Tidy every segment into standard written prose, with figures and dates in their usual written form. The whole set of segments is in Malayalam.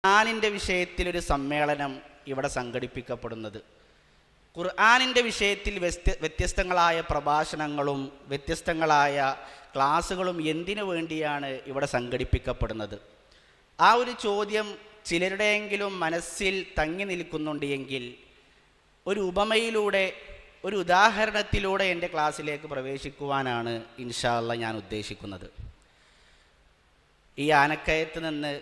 ഖുർആനിൻ്റെ വിഷയത്തിലൊരു സമ്മേളനം ഇവിടെ സംഘടിപ്പിക്കപ്പെടുന്നത്. ഖുർആനിൻ്റെ വിഷയത്തിൽ വ്യത്യസ്തങ്ങളായ പ്രഭാഷണങ്ങളും വ്യത്യസ്തങ്ങളായ ക്ലാസ്സുകളും എന്തിനു വേണ്ടിയാണ് ഇവിടെ സംഘടിപ്പിക്കപ്പെടുന്നത്? ആ ഒരു ചോദ്യം ചിലരുടെയെങ്കിലും മനസ്സിൽ തങ്ങി നിൽക്കുന്നുണ്ട് എങ്കിൽ ഒരു ഉപമയിലൂടെ, ഒരു ഉദാഹരണത്തിലൂടെ എൻ്റെ ക്ലാസ്സിലേക്ക് പ്രവേശിക്കുവാനാണ് ഇൻഷാ അല്ലാഹ് ഞാൻ ഉദ്ദേശിക്കുന്നത്. ഈ ആനക്കയത്ത് നിന്ന്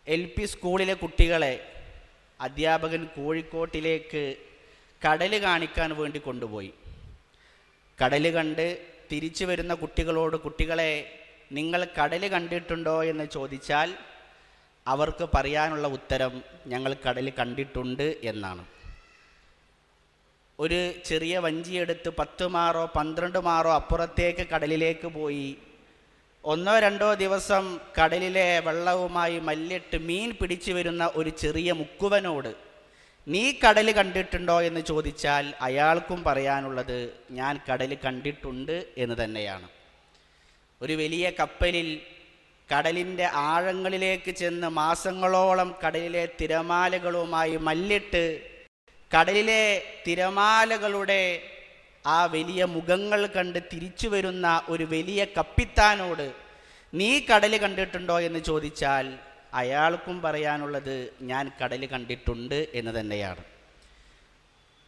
LP സ്കൂളിലെ കുട്ടികളെ അധ്യാപകൻ കോഴിക്കോട്ടിലേക്ക് കടൽ കാണിക്കാൻ വേണ്ടി കൊണ്ടുപോയി. കടൽ കണ്ട് തിരിച്ചു വരുന്ന കുട്ടികളോട്, കുട്ടികളെ നിങ്ങൾ കടൽ കണ്ടിട്ടുണ്ടോ എന്ന് ചോദിച്ചാൽ അവർക്ക് പറയാനുള്ള ഉത്തരം ഞങ്ങൾ കടൽ കണ്ടിട്ടുണ്ട് എന്നാണ്. ഒരു ചെറിയ വഞ്ചിയെടുത്ത് 10 മാറോ 12 മാറോ അപ്പുറത്തേക്ക് കടലിലേക്ക് പോയി 1-2 ദിവസം കടലിലെ വെള്ളവുമായി മല്ലിട്ട് മീൻ പിടിച്ചു വരുന്ന ഒരു ചെറിയ മുക്കുവനോട് നീ കടൽ കണ്ടിട്ടുണ്ടോ എന്ന് ചോദിച്ചാൽ അയാൾക്കും പറയാനുള്ളത് ഞാൻ കടൽ കണ്ടിട്ടുണ്ട് എന്ന് തന്നെയാണ്. ഒരു വലിയ കപ്പലിൽ കടലിൻ്റെ ആഴങ്ങളിലേക്ക് ചെന്ന് മാസങ്ങളോളം കടലിലെ തിരമാലകളുമായി മല്ലിട്ട് കടലിലെ തിരമാലകളുടെ ആ വലിയ മുഖങ്ങൾ കണ്ട് തിരിച്ചു വരുന്ന ഒരു വലിയ കപ്പിത്താനോട് നീ കടൽ കണ്ടിട്ടുണ്ടോ എന്ന് ചോദിച്ചാൽ അയാൾക്കും പറയാനുള്ളത് ഞാൻ കടൽ കണ്ടിട്ടുണ്ട് എന്ന് തന്നെയാണ്.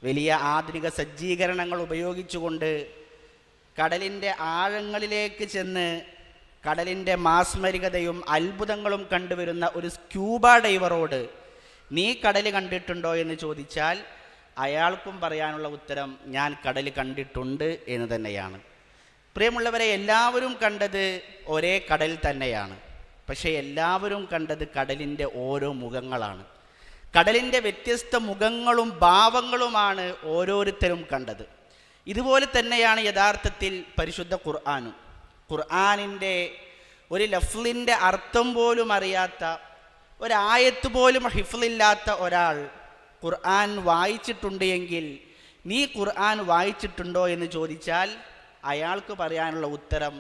വലിയ ആധുനിക സജ്ജീകരണങ്ങൾ ഉപയോഗിച്ചുകൊണ്ട് കടലിൻ്റെ ആഴങ്ങളിലേക്ക് ചെന്ന് കടലിൻ്റെ മാസ്മരികതയും അത്ഭുതങ്ങളും കണ്ടുവരുന്ന ഒരു സ്ക്യൂബ ഡൈവറോട് നീ കടൽ കണ്ടിട്ടുണ്ടോ എന്ന് ചോദിച്ചാൽ അയാൾക്കും പറയാനുള്ള ഉത്തരം ഞാൻ കടൽ കണ്ടിട്ടുണ്ട് എന്ന് തന്നെയാണ്. പ്രിയമുള്ളവരെ, എല്ലാവരും കണ്ടത് ഒരേ കടൽ തന്നെയാണ്. പക്ഷേ എല്ലാവരും കണ്ടത് കടലിൻ്റെ ഓരോ മുഖങ്ങളാണ്. കടലിൻ്റെ വ്യത്യസ്ത മുഖങ്ങളും ഭാവങ്ങളുമാണ് ഓരോരുത്തരും കണ്ടത്. ഇതുപോലെ തന്നെയാണ് യഥാർത്ഥത്തിൽ പരിശുദ്ധ ഖുർആനും. ഖുർആനിൻ്റെ ഒരു ലഫ്ലിൻ്റെ അർത്ഥം പോലും അറിയാത്ത, ഒരായത്ത് പോലും ഹിഫ്ലില്ലാത്ത ഒരാൾ ഖുർആൻ വായിച്ചിട്ടുണ്ട് എങ്കിൽ നീ ഖുർആൻ വായിച്ചിട്ടുണ്ടോ എന്ന് ചോദിച്ചാൽ അയാൾക്ക് പറയാനുള്ള ഉത്തരം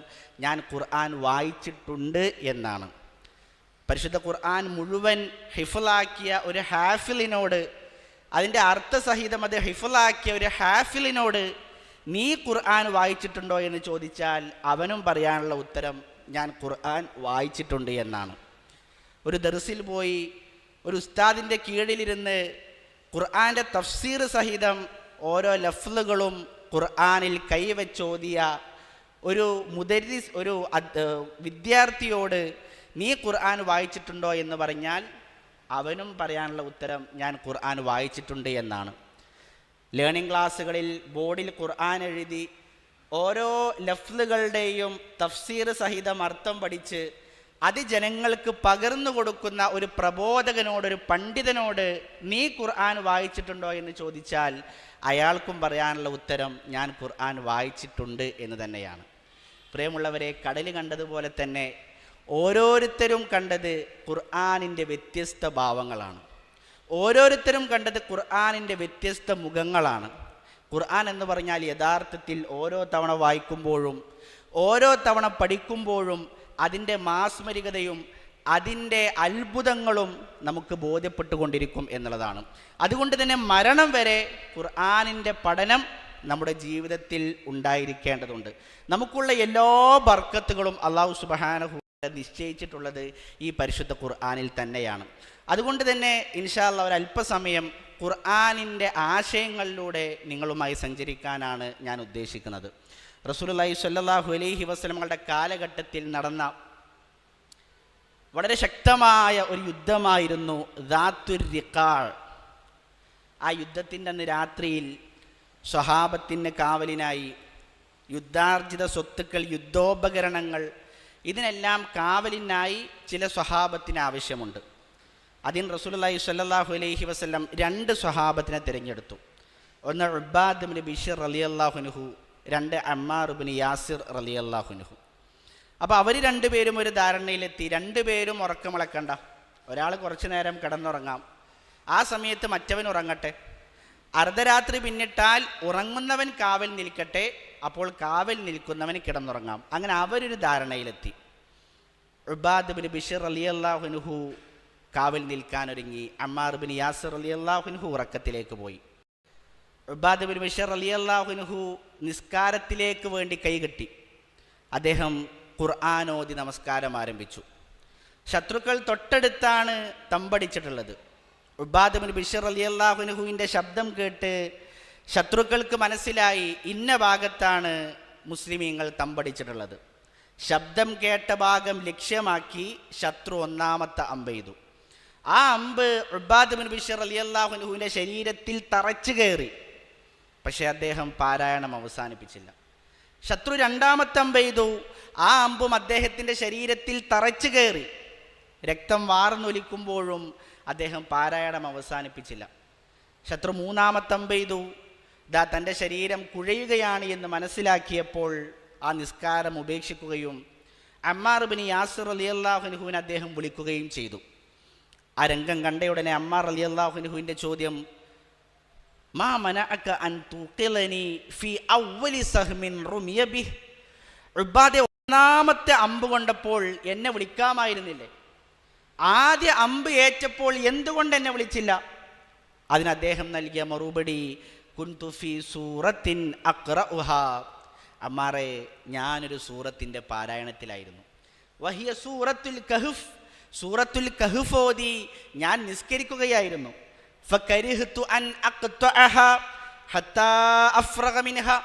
ഞാൻ ഖുർആൻ വായിച്ചിട്ടുണ്ട് എന്നാണ്. പരിശുദ്ധ ഖുർആൻ മുഴുവൻ ഹിഫ്ലാക്കിയ ഒരു ഹാഫിലിനോട്, അതിൻ്റെ അർത്ഥസഹിതം അത് ഹിഫ്ലാക്കിയ ഒരു ഹാഫിലിനോട് നീ ഖുർആൻ വായിച്ചിട്ടുണ്ടോ എന്ന് ചോദിച്ചാൽ അവനും പറയാനുള്ള ഉത്തരം ഞാൻ ഖുർആൻ വായിച്ചിട്ടുണ്ട് എന്നാണ്. ഒരു ദർസിൽ പോയി ഒരു ഉസ്താദിൻ്റെ കീഴിലിരുന്ന് ഖുർആൻ്റെ തഫ്സീർ സഹിതം ഓരോ ലഫ്ലുകളും ഖുർആനിൽ കൈവച്ചോതിയ ഒരു മുദരിസ്, ഒരു വിദ്യാർത്ഥിയോട് നീ ഖുർആൻ വായിച്ചിട്ടുണ്ടോ എന്ന് പറഞ്ഞാൽ അവനും പറയാനുള്ള ഉത്തരം ഞാൻ ഖുർആൻ വായിച്ചിട്ടുണ്ട് എന്നാണ്. ലേണിംഗ് ക്ലാസ്സുകളിൽ ബോർഡിൽ ഖുർആൻ എഴുതി ഓരോ ലഫ്ലുകളുടെയും തഫ്സീർ സഹിതം അർത്ഥം പഠിച്ച് അത് ജനങ്ങൾക്ക് പകർന്നു കൊടുക്കുന്ന ഒരു പ്രബോധകനോട്, ഒരു പണ്ഡിതനോട് നീ ഖുർആൻ വായിച്ചിട്ടുണ്ടോ എന്ന് ചോദിച്ചാൽ അയാൾക്കും പറയാനുള്ള ഉത്തരം ഞാൻ ഖുർആൻ വായിച്ചിട്ടുണ്ട് എന്ന് തന്നെയാണ്. പ്രിയമുള്ളവരെ, കടൽ കണ്ടതുപോലെ തന്നെ ഓരോരുത്തരും കണ്ടത് ഖുർആനിൻ്റെ വ്യത്യസ്ത ഭാവങ്ങളാണ്. ഓരോരുത്തരും കണ്ടത് ഖുർആനിൻ്റെ വ്യത്യസ്ത മുഖങ്ങളാണ്. ഖുർആൻ എന്ന് പറഞ്ഞാൽ യഥാർത്ഥത്തിൽ ഓരോ തവണ വായിക്കുമ്പോഴും ഓരോ തവണ പഠിക്കുമ്പോഴും അതിൻ്റെ മാസ്മരികതയും അതിൻ്റെ അത്ഭുതങ്ങളും നമുക്ക് ബോധ്യപ്പെട്ടുകൊണ്ടിരിക്കും എന്നുള്ളതാണ്. അതുകൊണ്ട് തന്നെ മരണം വരെ ഖുർആനിൻ്റെ പഠനം നമ്മുടെ ജീവിതത്തിൽ ഉണ്ടായിരിക്കേണ്ടതുണ്ട്. നമുക്കുള്ള എല്ലാ ബർക്കത്തുകളും അല്ലാഹു സുബ്ഹാനഹു നിശ്ചയിച്ചിട്ടുള്ളത് ഈ പരിശുദ്ധ ഖുർആനിൽ തന്നെയാണ്. അതുകൊണ്ട് തന്നെ ഇൻഷാ അല്ലാഹ് ഒരല്പസമയം ഖുർആനിൻ്റെ ആശയങ്ങളിലൂടെ നിങ്ങളുമായി സഞ്ചരിക്കാനാണ് ഞാൻ ഉദ്ദേശിക്കുന്നത്. റസൂലുള്ളാഹി സ്വല്ലല്ലാഹു അലൈഹി വസല്ലമയുടെ കാലഘട്ടത്തിൽ നടന്ന വളരെ ശക്തമായ ഒരു യുദ്ധമായിരുന്നു ദാത്തുർ റിഖാൾ. ആ യുദ്ധത്തിൻ്റെ അന്ന് രാത്രിയിൽ സ്വഹാബത്തിന് കാവലിനായി യുദ്ധാർജിത സ്വത്തുക്കൾ, യുദ്ധോപകരണങ്ങൾ, ഇതിനെല്ലാം കാവലിനായി ചില സ്വഹാബത്തിന് ആവശ്യമുണ്ട്. അതിന് റസൂലുള്ളാഹി സ്വല്ലല്ലാഹു അലൈഹി വസല്ലം 2 സ്വഹാബത്തിനെ തിരഞ്ഞെടുത്തു. ഒന്ന് ഉബാദ് ഇബ്നു ബിശ്ർ റളിയല്ലാഹു അൻഹു, 2 അമ്മാർ ഇബ്നു യാസിർ റളിയല്ലാഹു അൻഹു. അപ്പോൾ അവർ 2 പേരും ഒരു ധാരണയിലെത്തി. 2 പേരും ഉറക്കമിളക്കണ്ട, ഒരാൾ കുറച്ചു നേരം കിടന്നുറങ്ങാം, ആ സമയത്ത് മറ്റവൻ ഉറങ്ങട്ടെ. അർദ്ധരാത്രി പിന്നിട്ടാൽ ഉറങ്ങുന്നവൻ കാവൽ നിൽക്കട്ടെ, അപ്പോൾ കാവൽ നിൽക്കുന്നവന് കിടന്നുറങ്ങാം. അങ്ങനെ അവരൊരു ധാരണയിലെത്തി. ഉബാദ് ഇബ്നു ബിശ്ർ റളിയല്ലാഹു അൻഹു കാവൽ നിൽക്കാൻ ഒരുങ്ങി. അമ്മാർ ബിൻ യാസിർ റളിയല്ലാഹു അൻഹു ഉറക്കത്തിലേക്ക് പോയി. ഉബാദ ബിൻ ബിശ്ർ റളിയല്ലാഹു അൻഹു നിസ്കാരത്തിലേക്ക് വേണ്ടി കൈകെട്ടി. അദ്ദേഹം ഖുർആൻ ഓതി നമസ്കാരം ആരംഭിച്ചു. ശത്രുക്കൾ തൊട്ടടുത്താണ് തമ്പടിച്ചിട്ടുള്ളത്. ഉബാദ ബിൻ ബിശ്ർ റളിയല്ലാഹു അൻഹുവിൻ്റെ ശബ്ദം കേട്ട് ശത്രുക്കൾക്ക് മനസ്സിലായി ഇന്ന ഭാഗത്താണ് മുസ്ലിമീങ്ങൾ തമ്പടിച്ചിട്ടുള്ളത്. ശബ്ദം കേട്ട ഭാഗം ലക്ഷ്യമാക്കി ശത്രു ഒന്നാമത്തെ അമ്പെയ്തു. ആ അമ്പ് ഉബാദ ബിൻ ബിശ്ർ റളിയല്ലാഹു അൻഹുവിൻ്റെ ശരീരത്തിൽ തറച്ചു കയറി. പക്ഷേ അദ്ദേഹം പാരായണം അവസാനിപ്പിച്ചില്ല. ശത്രു രണ്ടാമത്തെ അമ്പെയ്തു. ആ അമ്പും അദ്ദേഹത്തിൻ്റെ ശരീരത്തിൽ തറച്ചു കയറി. രക്തം വാർന്നൊലിക്കുമ്പോഴും അദ്ദേഹം പാരായണം അവസാനിപ്പിച്ചില്ല. ശത്രു മൂന്നാമത്തെ അമ്പെയ്തു. തൻ്റെ ശരീരം കുഴയുകയാണ് എന്ന് മനസ്സിലാക്കിയപ്പോൾ ആ നിസ്കാരം ഉപേക്ഷിക്കുകയും അമ്മാർ ബിൻ യാസിർ റളിയല്ലാഹു അൻഹുവിനെ അദ്ദേഹം വിളിക്കുകയും ചെയ്തു. ആ രംഗം കണ്ടയുടനെ അമ്മാർ റളിയല്ലാഹു അൻഹുവിൻ്റെ ചോദ്യം, മാ മനഅക അൻ തുഖിലനി ഫി അവ്വലി സഹ്മിൻ റുമിയ ബിഹ്. ഉബാദെ, ഒന്നാമത്തെ അമ്പ് കൊണ്ടപ്പോൾ എന്നെ വിളിക്കാമായിരുന്നില്ലേ? ആദ്യ അമ്പ് ഏറ്റപ്പോൾ എന്തുകൊണ്ട് എന്നെ വിളിച്ചില്ല? അതിന് അദ്ദേഹം നൽകിയ മറുപടി, കുന്തു ഫീ സൂറത്തിൻ അഖ്റഉഹാ. അമ്മാറെ, ഞാനൊരു സൂറത്തിൻ്റെ പാരായണത്തിലായിരുന്നു. വഹിയ സൂറത്തുൽ കഹ്ഫ്. സൂറത്തുൽ കഹ്ഫ് ഓതി ഞാൻ നിസ്കരിക്കുകയായിരുന്നു. ഫകരിഹ്തു അൻ അഖ്തഅഹാ ഹത്താ അഫ്റഗ മിൻഹാ.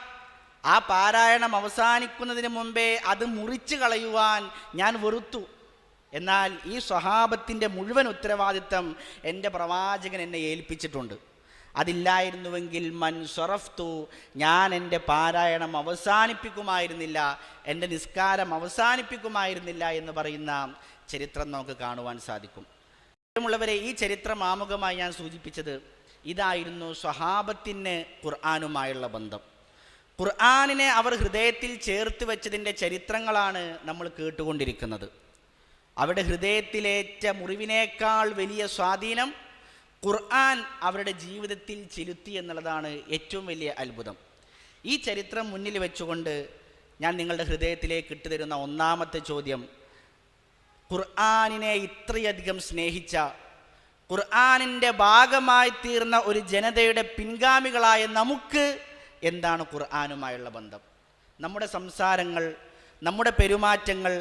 ആ പാരായണം അവസാനിക്കുന്നതിന് മുമ്പേ അത് മുറിച്ചു കളയുവാൻ ഞാൻ വെറുത്തു. എന്നാൽ ഈ സ്വഹാബത്തിൻ്റെ മുഴുവൻ ഉത്തരവാദിത്തം എൻ്റെ പ്രവാചകൻ എന്നെ ഏൽപ്പിച്ചിട്ടുണ്ട്. അതില്ലായിരുന്നുവെങ്കിൽ മൻ സ്വറഫ്തു, ഞാൻ എൻ്റെ പാരായണം അവസാനിപ്പിക്കുമായിരുന്നില്ല, എൻ്റെ നിസ്കാരം അവസാനിപ്പിക്കുമായിരുന്നില്ല എന്ന് പറയുന്ന ചരിത്രം നമുക്ക് കാണുവാൻ സാധിക്കും. പ്രിയമുള്ളവരെ, ഈ ചരിത്രം ആമുഖമായി ഞാൻ സൂചിപ്പിച്ചത് ഇതായിരുന്നു സ്വഹാബത്തിന് ഖുർആനുമായുള്ള ബന്ധം. ഖുർആനിനെ അവർ ഹൃദയത്തിൽ ചേർത്ത് വെച്ചതിൻ്റെ ചരിത്രങ്ങളാണ് നമ്മൾ കേട്ടുകൊണ്ടിരിക്കുന്നത്. അവരുടെ ഹൃദയത്തിലേറ്റ മുറിവിനേക്കാൾ വലിയ സ്വാധീനം ഖുർആൻ അവരുടെ ജീവിതത്തിൽ ചെലുത്തി എന്നുള്ളതാണ് ഏറ്റവും വലിയ അത്ഭുതം. ഈ ചരിത്രം മുന്നിൽ വെച്ചുകൊണ്ട് ഞാൻ നിങ്ങളുടെ ഹൃദയത്തിലേക്ക് ഇട്ടുതരുന്ന ഒന്നാമത്തെ ചോദ്യം, ഖുർആനിനെ ഇത്രയധികം സ്നേഹിച്ച, ഖുർആനിൻ്റെ ഭാഗമായി തീർന്ന ഒരു ജനതയുടെ പിൻഗാമികളായ നമുക്ക് എന്താണ് ഖുർആനുമായുള്ള ബന്ധം? നമ്മുടെ സംസാരങ്ങൾ, നമ്മുടെ പെരുമാറ്റങ്ങൾ,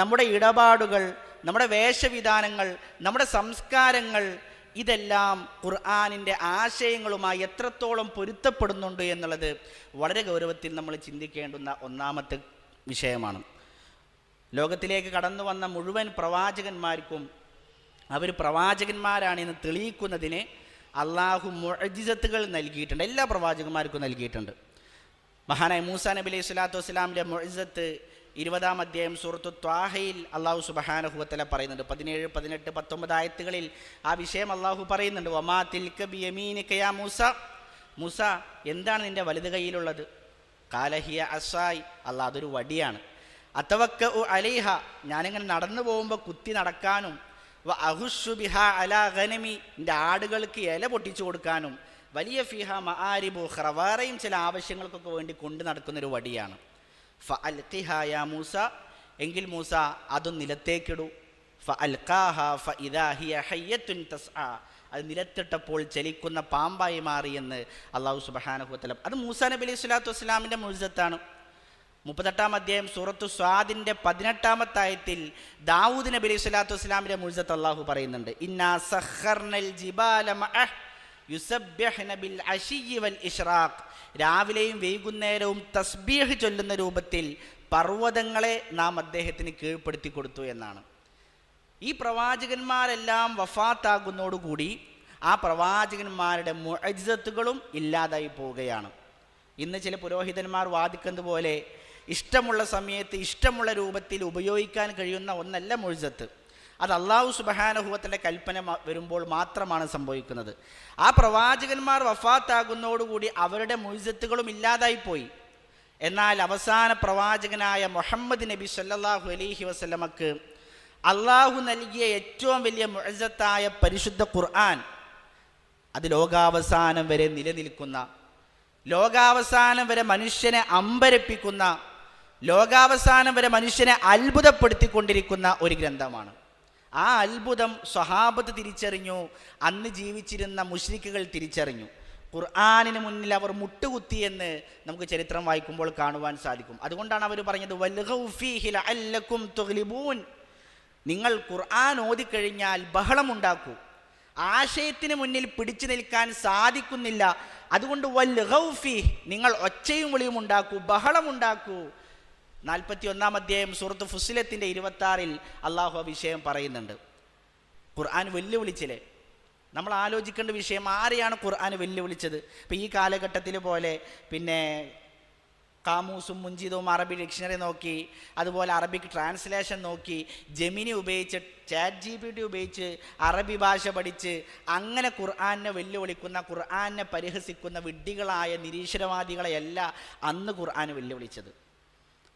നമ്മുടെ ഇടപാടുകൾ, നമ്മുടെ വേഷവിധാനങ്ങൾ, നമ്മുടെ സംസ്കാരങ്ങൾ, ഇതെല്ലാം ഖുർആനിൻ്റെ ആശയങ്ങളുമായി എത്രത്തോളം പൊരുത്തപ്പെടുന്നുണ്ട് എന്നുള്ളത് വളരെ ഗൗരവത്തിൽ നമ്മൾ ചിന്തിക്കേണ്ടുന്ന ഒന്നാമത്തെ വിഷയമാണ്. ലോകത്തിലേക്ക് കടന്നു വന്ന മുഴുവൻ പ്രവാചകന്മാർക്കും അവർ പ്രവാചകന്മാരാണെന്ന് തെളിയിക്കുന്നതിന് അള്ളാഹു മുഅ്ജിസത്തുകൾ നൽകിയിട്ടുണ്ട്. എല്ലാ പ്രവാചകന്മാർക്കും നൽകിയിട്ടുണ്ട്. മഹാനായ മൂസാ നബി അലൈഹി സ്വലാത്തു വസ്സലാമിൻ്റെ മുഅ്ജിസത്ത് 20-ാം അധ്യായം സൂറത്തു ത്വാഹയിൽ അള്ളാഹു സുബ്ഹാനഹു വതആല പറയുന്നുണ്ട്. 17, 18, 19 ആയത്തുകളിൽ ആ വിഷയം അള്ളാഹു പറയുന്നുണ്ട്. വമാ തിൽക ബിയമീനിക യാ മൂസ. മൂസ, എന്താണ് നിൻ്റെ വലത് കൈയിലുള്ളത്? ഖാല ഹിയ അസായ്. അള്ളാഹ്, അതൊരു വടിയാണ്. അതവക്കഉ അലൈഹ, ഞാനിങ്ങനെ നടന്നു പോകുമ്പോൾ കുത്തി നടക്കാനും, വ അഹുഷു ബിഹാ അലാ ഗനമി, എൻ്റെ ആടുകൾക്ക് ഇല പൊട്ടിച്ചു കൊടുക്കാനും, വലിയ ഫിഹ മആരിബു ഉഖ്റ, വേറെയും ചില ആവശ്യങ്ങൾക്കൊക്കെ വേണ്ടി കൊണ്ടു നടക്കുന്നൊരു വടിയാണ്. ഫഅൽഖിഹ യാ മൂസ, എങ്കിൽ മൂസ അതും നിലത്തേക്കിടൂ. ഫഅൽഖാഹ ഫഇദാ ഹിയ ഹയ്യത്തുൻ തസ്ആ, അത് നിലത്തിട്ടപ്പോൾ ചലിക്കുന്ന പാമ്പായി മാറി എന്ന് അള്ളാഹു സുബ്ഹാനഹു വതആല. അത് മൂസാ നബി അലൈഹി സ്വലാത്തു വസ്സലാമിൻ്റെ മുഅ്ജിസത്താണ്. 38-ാം അധ്യായം സൂറത്തു സ്വാദിൻ്റെ 18-ാമത്തെ ആയത്തിൽ ദാവൂദ് നബി അലൈഹി സ്വലാത്തു വസ്സലാമിൻ്റെ മുഅ്ജിസത്ത് അള്ളാഹു പറയുന്നുണ്ട്. ഇന്നാ സഖർനൽ ജിബാല മഅഹ് യുസബ്ബിഹ്ന ബിൽ അശിയ്യി വൽ ഇശ്റാഖ്, രാവിലെയും വൈകുന്നേരവും തസ്ബീഹ് ചൊല്ലുന്ന രൂപത്തിൽ പർവ്വതങ്ങളെ നാം അദ്ദേഹത്തിന് കീഴ്പ്പെടുത്തി കൊടുത്തു എന്നാണ്. ഈ പ്രവാചകന്മാരെല്ലാം വഫാത്താകുന്നതോടുകൂടി ആ പ്രവാചകന്മാരുടെ മുഅ്ജിസത്തുകളും ഇല്ലാതായി പോവുകയാണ്. ഇന്ന് ചില പുരോഹിതന്മാർ വാദിക്കുന്നത് പോലെ ഇഷ്ടമുള്ള സമയത്ത് ഇഷ്ടമുള്ള രൂപത്തിൽ ഉപയോഗിക്കാൻ കഴിയുന്ന ഒന്നല്ല മുഅ്ജിസത്ത്. അത് അള്ളാഹു സുബ്ഹാനഹു വതആലയുടെ കൽപ്പന വരുമ്പോൾ മാത്രമാണ് സംഭവിക്കുന്നത്. ആ പ്രവാചകന്മാർ വഫാത്താകുന്നതോടുകൂടി അവരുടെ മുഅ്ജിസത്തുകളും ഇല്ലാതായിപ്പോയി. എന്നാൽ അവസാന പ്രവാചകനായ മുഹമ്മദ് നബി സല്ലല്ലാഹു അലൈഹി വസല്ലമക്ക് അള്ളാഹു നൽകിയ ഏറ്റവും വലിയ മുഅ്ജിസത്തായ പരിശുദ്ധ ഖുർആൻ, അത് ലോകാവസാനം വരെ നിലനിൽക്കുന്ന, ലോകാവസാനം വരെ മനുഷ്യനെ അമ്പരപ്പിക്കുന്ന, ലോകാവസാനം വരെ മനുഷ്യനെ അത്ഭുതപ്പെടുത്തിക്കൊണ്ടിരിക്കുന്ന ഒരു ഗ്രന്ഥമാണ്. ആ അത്ഭുതം സ്വഹാബത്ത് തിരിച്ചറിഞ്ഞു, അന്ന് ജീവിച്ചിരുന്ന മുശ്രിക്കുകൾ തിരിച്ചറിഞ്ഞു. ഖുർആനിന് മുന്നിൽ അവർ മുട്ടുകുത്തിയെന്ന് നമുക്ക് ചരിത്രം വായിക്കുമ്പോൾ കാണുവാൻ സാധിക്കും. അതുകൊണ്ടാണ് അവർ പറഞ്ഞത് വൽഗൗ ഫീഹി ലഅല്ലകും തുഗ്ലിബൂൻ, നിങ്ങൾ ഖുർആൻ ഓതിക്കഴിഞ്ഞാൽ ബഹളമുണ്ടാക്കൂ, ആശയത്തിന് മുന്നിൽ പിടിച്ചു നിൽക്കാൻ സാധിക്കുന്നില്ല, അതുകൊണ്ട് വൽഗൗ ഫീഹ്, നിങ്ങൾ ഒച്ചയും വിളിയും ഉണ്ടാക്കൂ, ബഹളമുണ്ടാക്കൂ. 41-ാം അധ്യായം സൂറത്ത് ഫുസ്സിലത്തിൻ്റെ 26-ൽ അള്ളാഹു ആ വിഷയം പറയുന്നുണ്ട്. ഖുർആൻ വെല്ലുവിളിച്ചില്ലേ? നമ്മൾ ആലോചിക്കേണ്ട വിഷയം, ആരെയാണ് ഖുർആൻ വെല്ലുവിളിച്ചത്? ഇപ്പം ഈ കാലഘട്ടത്തിൽ പോലെ പിന്നെ കാമൂസും മുഞ്ചിതവും അറബി ഡിക്ഷണറി നോക്കി, അതുപോലെ അറബിക് ട്രാൻസ്ലേഷൻ നോക്കി, ജെമിനി ഉപയോഗിച്ച്, ചാറ്റ് GPT ഉപയോഗിച്ച് അറബി ഭാഷ പഠിച്ച് അങ്ങനെ ഖുർആനെ വെല്ലുവിളിക്കുന്ന, ഖുർആനെ പരിഹസിക്കുന്ന വിഡ്ഢികളായ നിരീശ്വരവാദികളെയല്ല അന്ന് ഖുർആൻ വെല്ലുവിളിച്ചത്.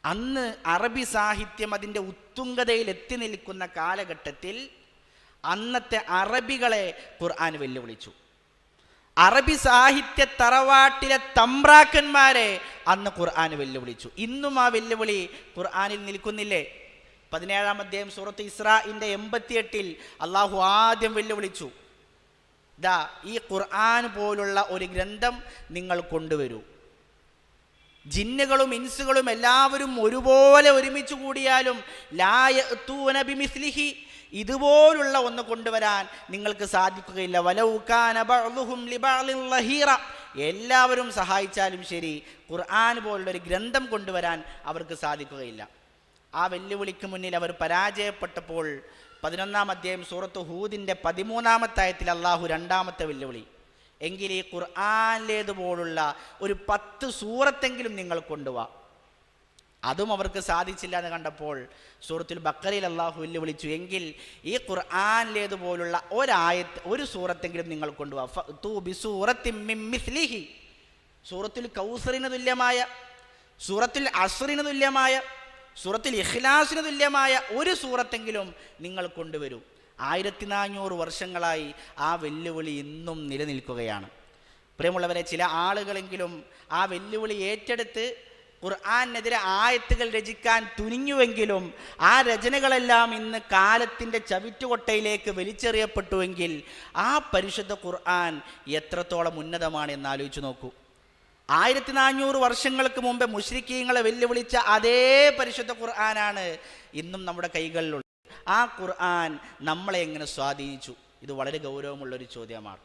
അന്ന് അറബി സാഹിത്യം അതിൻ്റെ ഉത്തുംഗതയിൽ എത്തി നിൽക്കുന്ന കാലഘട്ടത്തിൽ അന്നത്തെ അറബികളെ ഖുർആൻ വെല്ലുവിളിച്ചു. അറബി സാഹിത്യ തറവാട്ടിലെ തമ്പ്രാക്കന്മാരെ അന്ന് ഖുർആൻ വെല്ലുവിളിച്ചു. ഇന്നും ആ വെല്ലുവിളി ഖുർആനിൽ നിൽക്കുന്നില്ലേ? 17-ാം അധ്യായം സൂറത്ത് ഇസ്രാഇന്റെ 88-ൽ അള്ളാഹു ആദ്യം വെല്ലുവിളിച്ചു, ദാ ഈ ഖുർആൻ പോലുള്ള ഒരു ഗ്രന്ഥം നിങ്ങൾ കൊണ്ടുവരൂ. ജിന്നുകളും ഇൻസുകളും എല്ലാവരും ഒരുപോലെ ഒരുമിച്ച് കൂടിയാലും ലാ യഅ്തൂന ബിമിസ്ലിഹി, ഇതുപോലുള്ള ഒന്ന് കൊണ്ടുവരാൻ നിങ്ങൾക്ക് സാധിക്കുകയില്ല. വലൗ കാന ബഅ്ദുഹും ലിബഅ്ദിൻ ലഹീറ, എല്ലാവരും സഹായിച്ചാലും ശരി ഖുർആൻ പോലുള്ളൊരു ഗ്രന്ഥം കൊണ്ടുവരാൻ അവർക്ക് സാധിക്കുകയില്ല. ആ വെല്ലുവിളിക്ക് മുന്നിൽ അവർ പരാജയപ്പെട്ടപ്പോൾ 11-ാം അധ്യായം സൂറത്ത് ഹൂദിൻ്റെ 13-ാമത്തെ ആയത്തിൽ അള്ളാഹു രണ്ടാമത്തെ വെല്ലുവിളി, എങ്കിൽ ഈ ഖുർആനിലേതുപോലുള്ള ഒരു 10 സൂറത്തെങ്കിലും നിങ്ങൾ കൊണ്ടുവാ. അതും അവർക്ക് സാധിച്ചില്ല എന്ന് കണ്ടപ്പോൾ സൂറത്തുൽ ബഖറയിൽ അള്ളാഹു വെല്ലുവിളിച്ചു, എങ്കിൽ ഈ ഖുർആനിലേതുപോലുള്ള ഒരു സൂറത്തെങ്കിലും നിങ്ങൾ കൊണ്ടുവാ. ഫഅ്തു ബിസൂറത്തിൻ മിൻ മിസ്ലിഹി, സൂറത്തുൽ കൗസറിന് തുല്യമായ, സൂറത്തുൽ അസ്റിന് തുല്യമായ, സൂറത്തുൽ ഇഖ്ലാസിന് തുല്യമായ ഒരു സൂറത്തെങ്കിലും നിങ്ങൾ കൊണ്ടുവരൂ. 1400 വർഷങ്ങളായി ആ വെല്ലുവിളി ഇന്നും നിലനിൽക്കുകയാണ്. പ്രിയമുള്ളവരെ, ചില ആളുകളെങ്കിലും ആ വെല്ലുവിളി ഏറ്റെടുത്ത് ഖുർആനെതിരെ ആയത്തുകൾ രചിക്കാൻ തുനിഞ്ഞുവെങ്കിലും ആ രചനകളെല്ലാം ഇന്ന് കാലത്തിൻ്റെ ചവിറ്റുകൊട്ടയിലേക്ക് വലിച്ചെറിയപ്പെട്ടുവെങ്കിൽ ആ പരിശുദ്ധ ഖുർആൻ എത്രത്തോളം ഉന്നതമാണ് എന്ന് ആലോചിച്ച് നോക്കൂ. 1400 വർഷങ്ങൾക്ക് മുമ്പേ മുശ്രിക്കീങ്ങളെ വെല്ലുവിളിച്ച അതേ പരിശുദ്ധ ഖുർആനാണ് ഇന്നും നമ്മുടെ കൈകളിലുള്ളത്. ആ ഖുർആൻ നമ്മളെ എങ്ങനെ സ്വാധീനിച്ചു? ഇത് വളരെ ഗൗരവമുള്ളൊരു ചോദ്യമാണ്.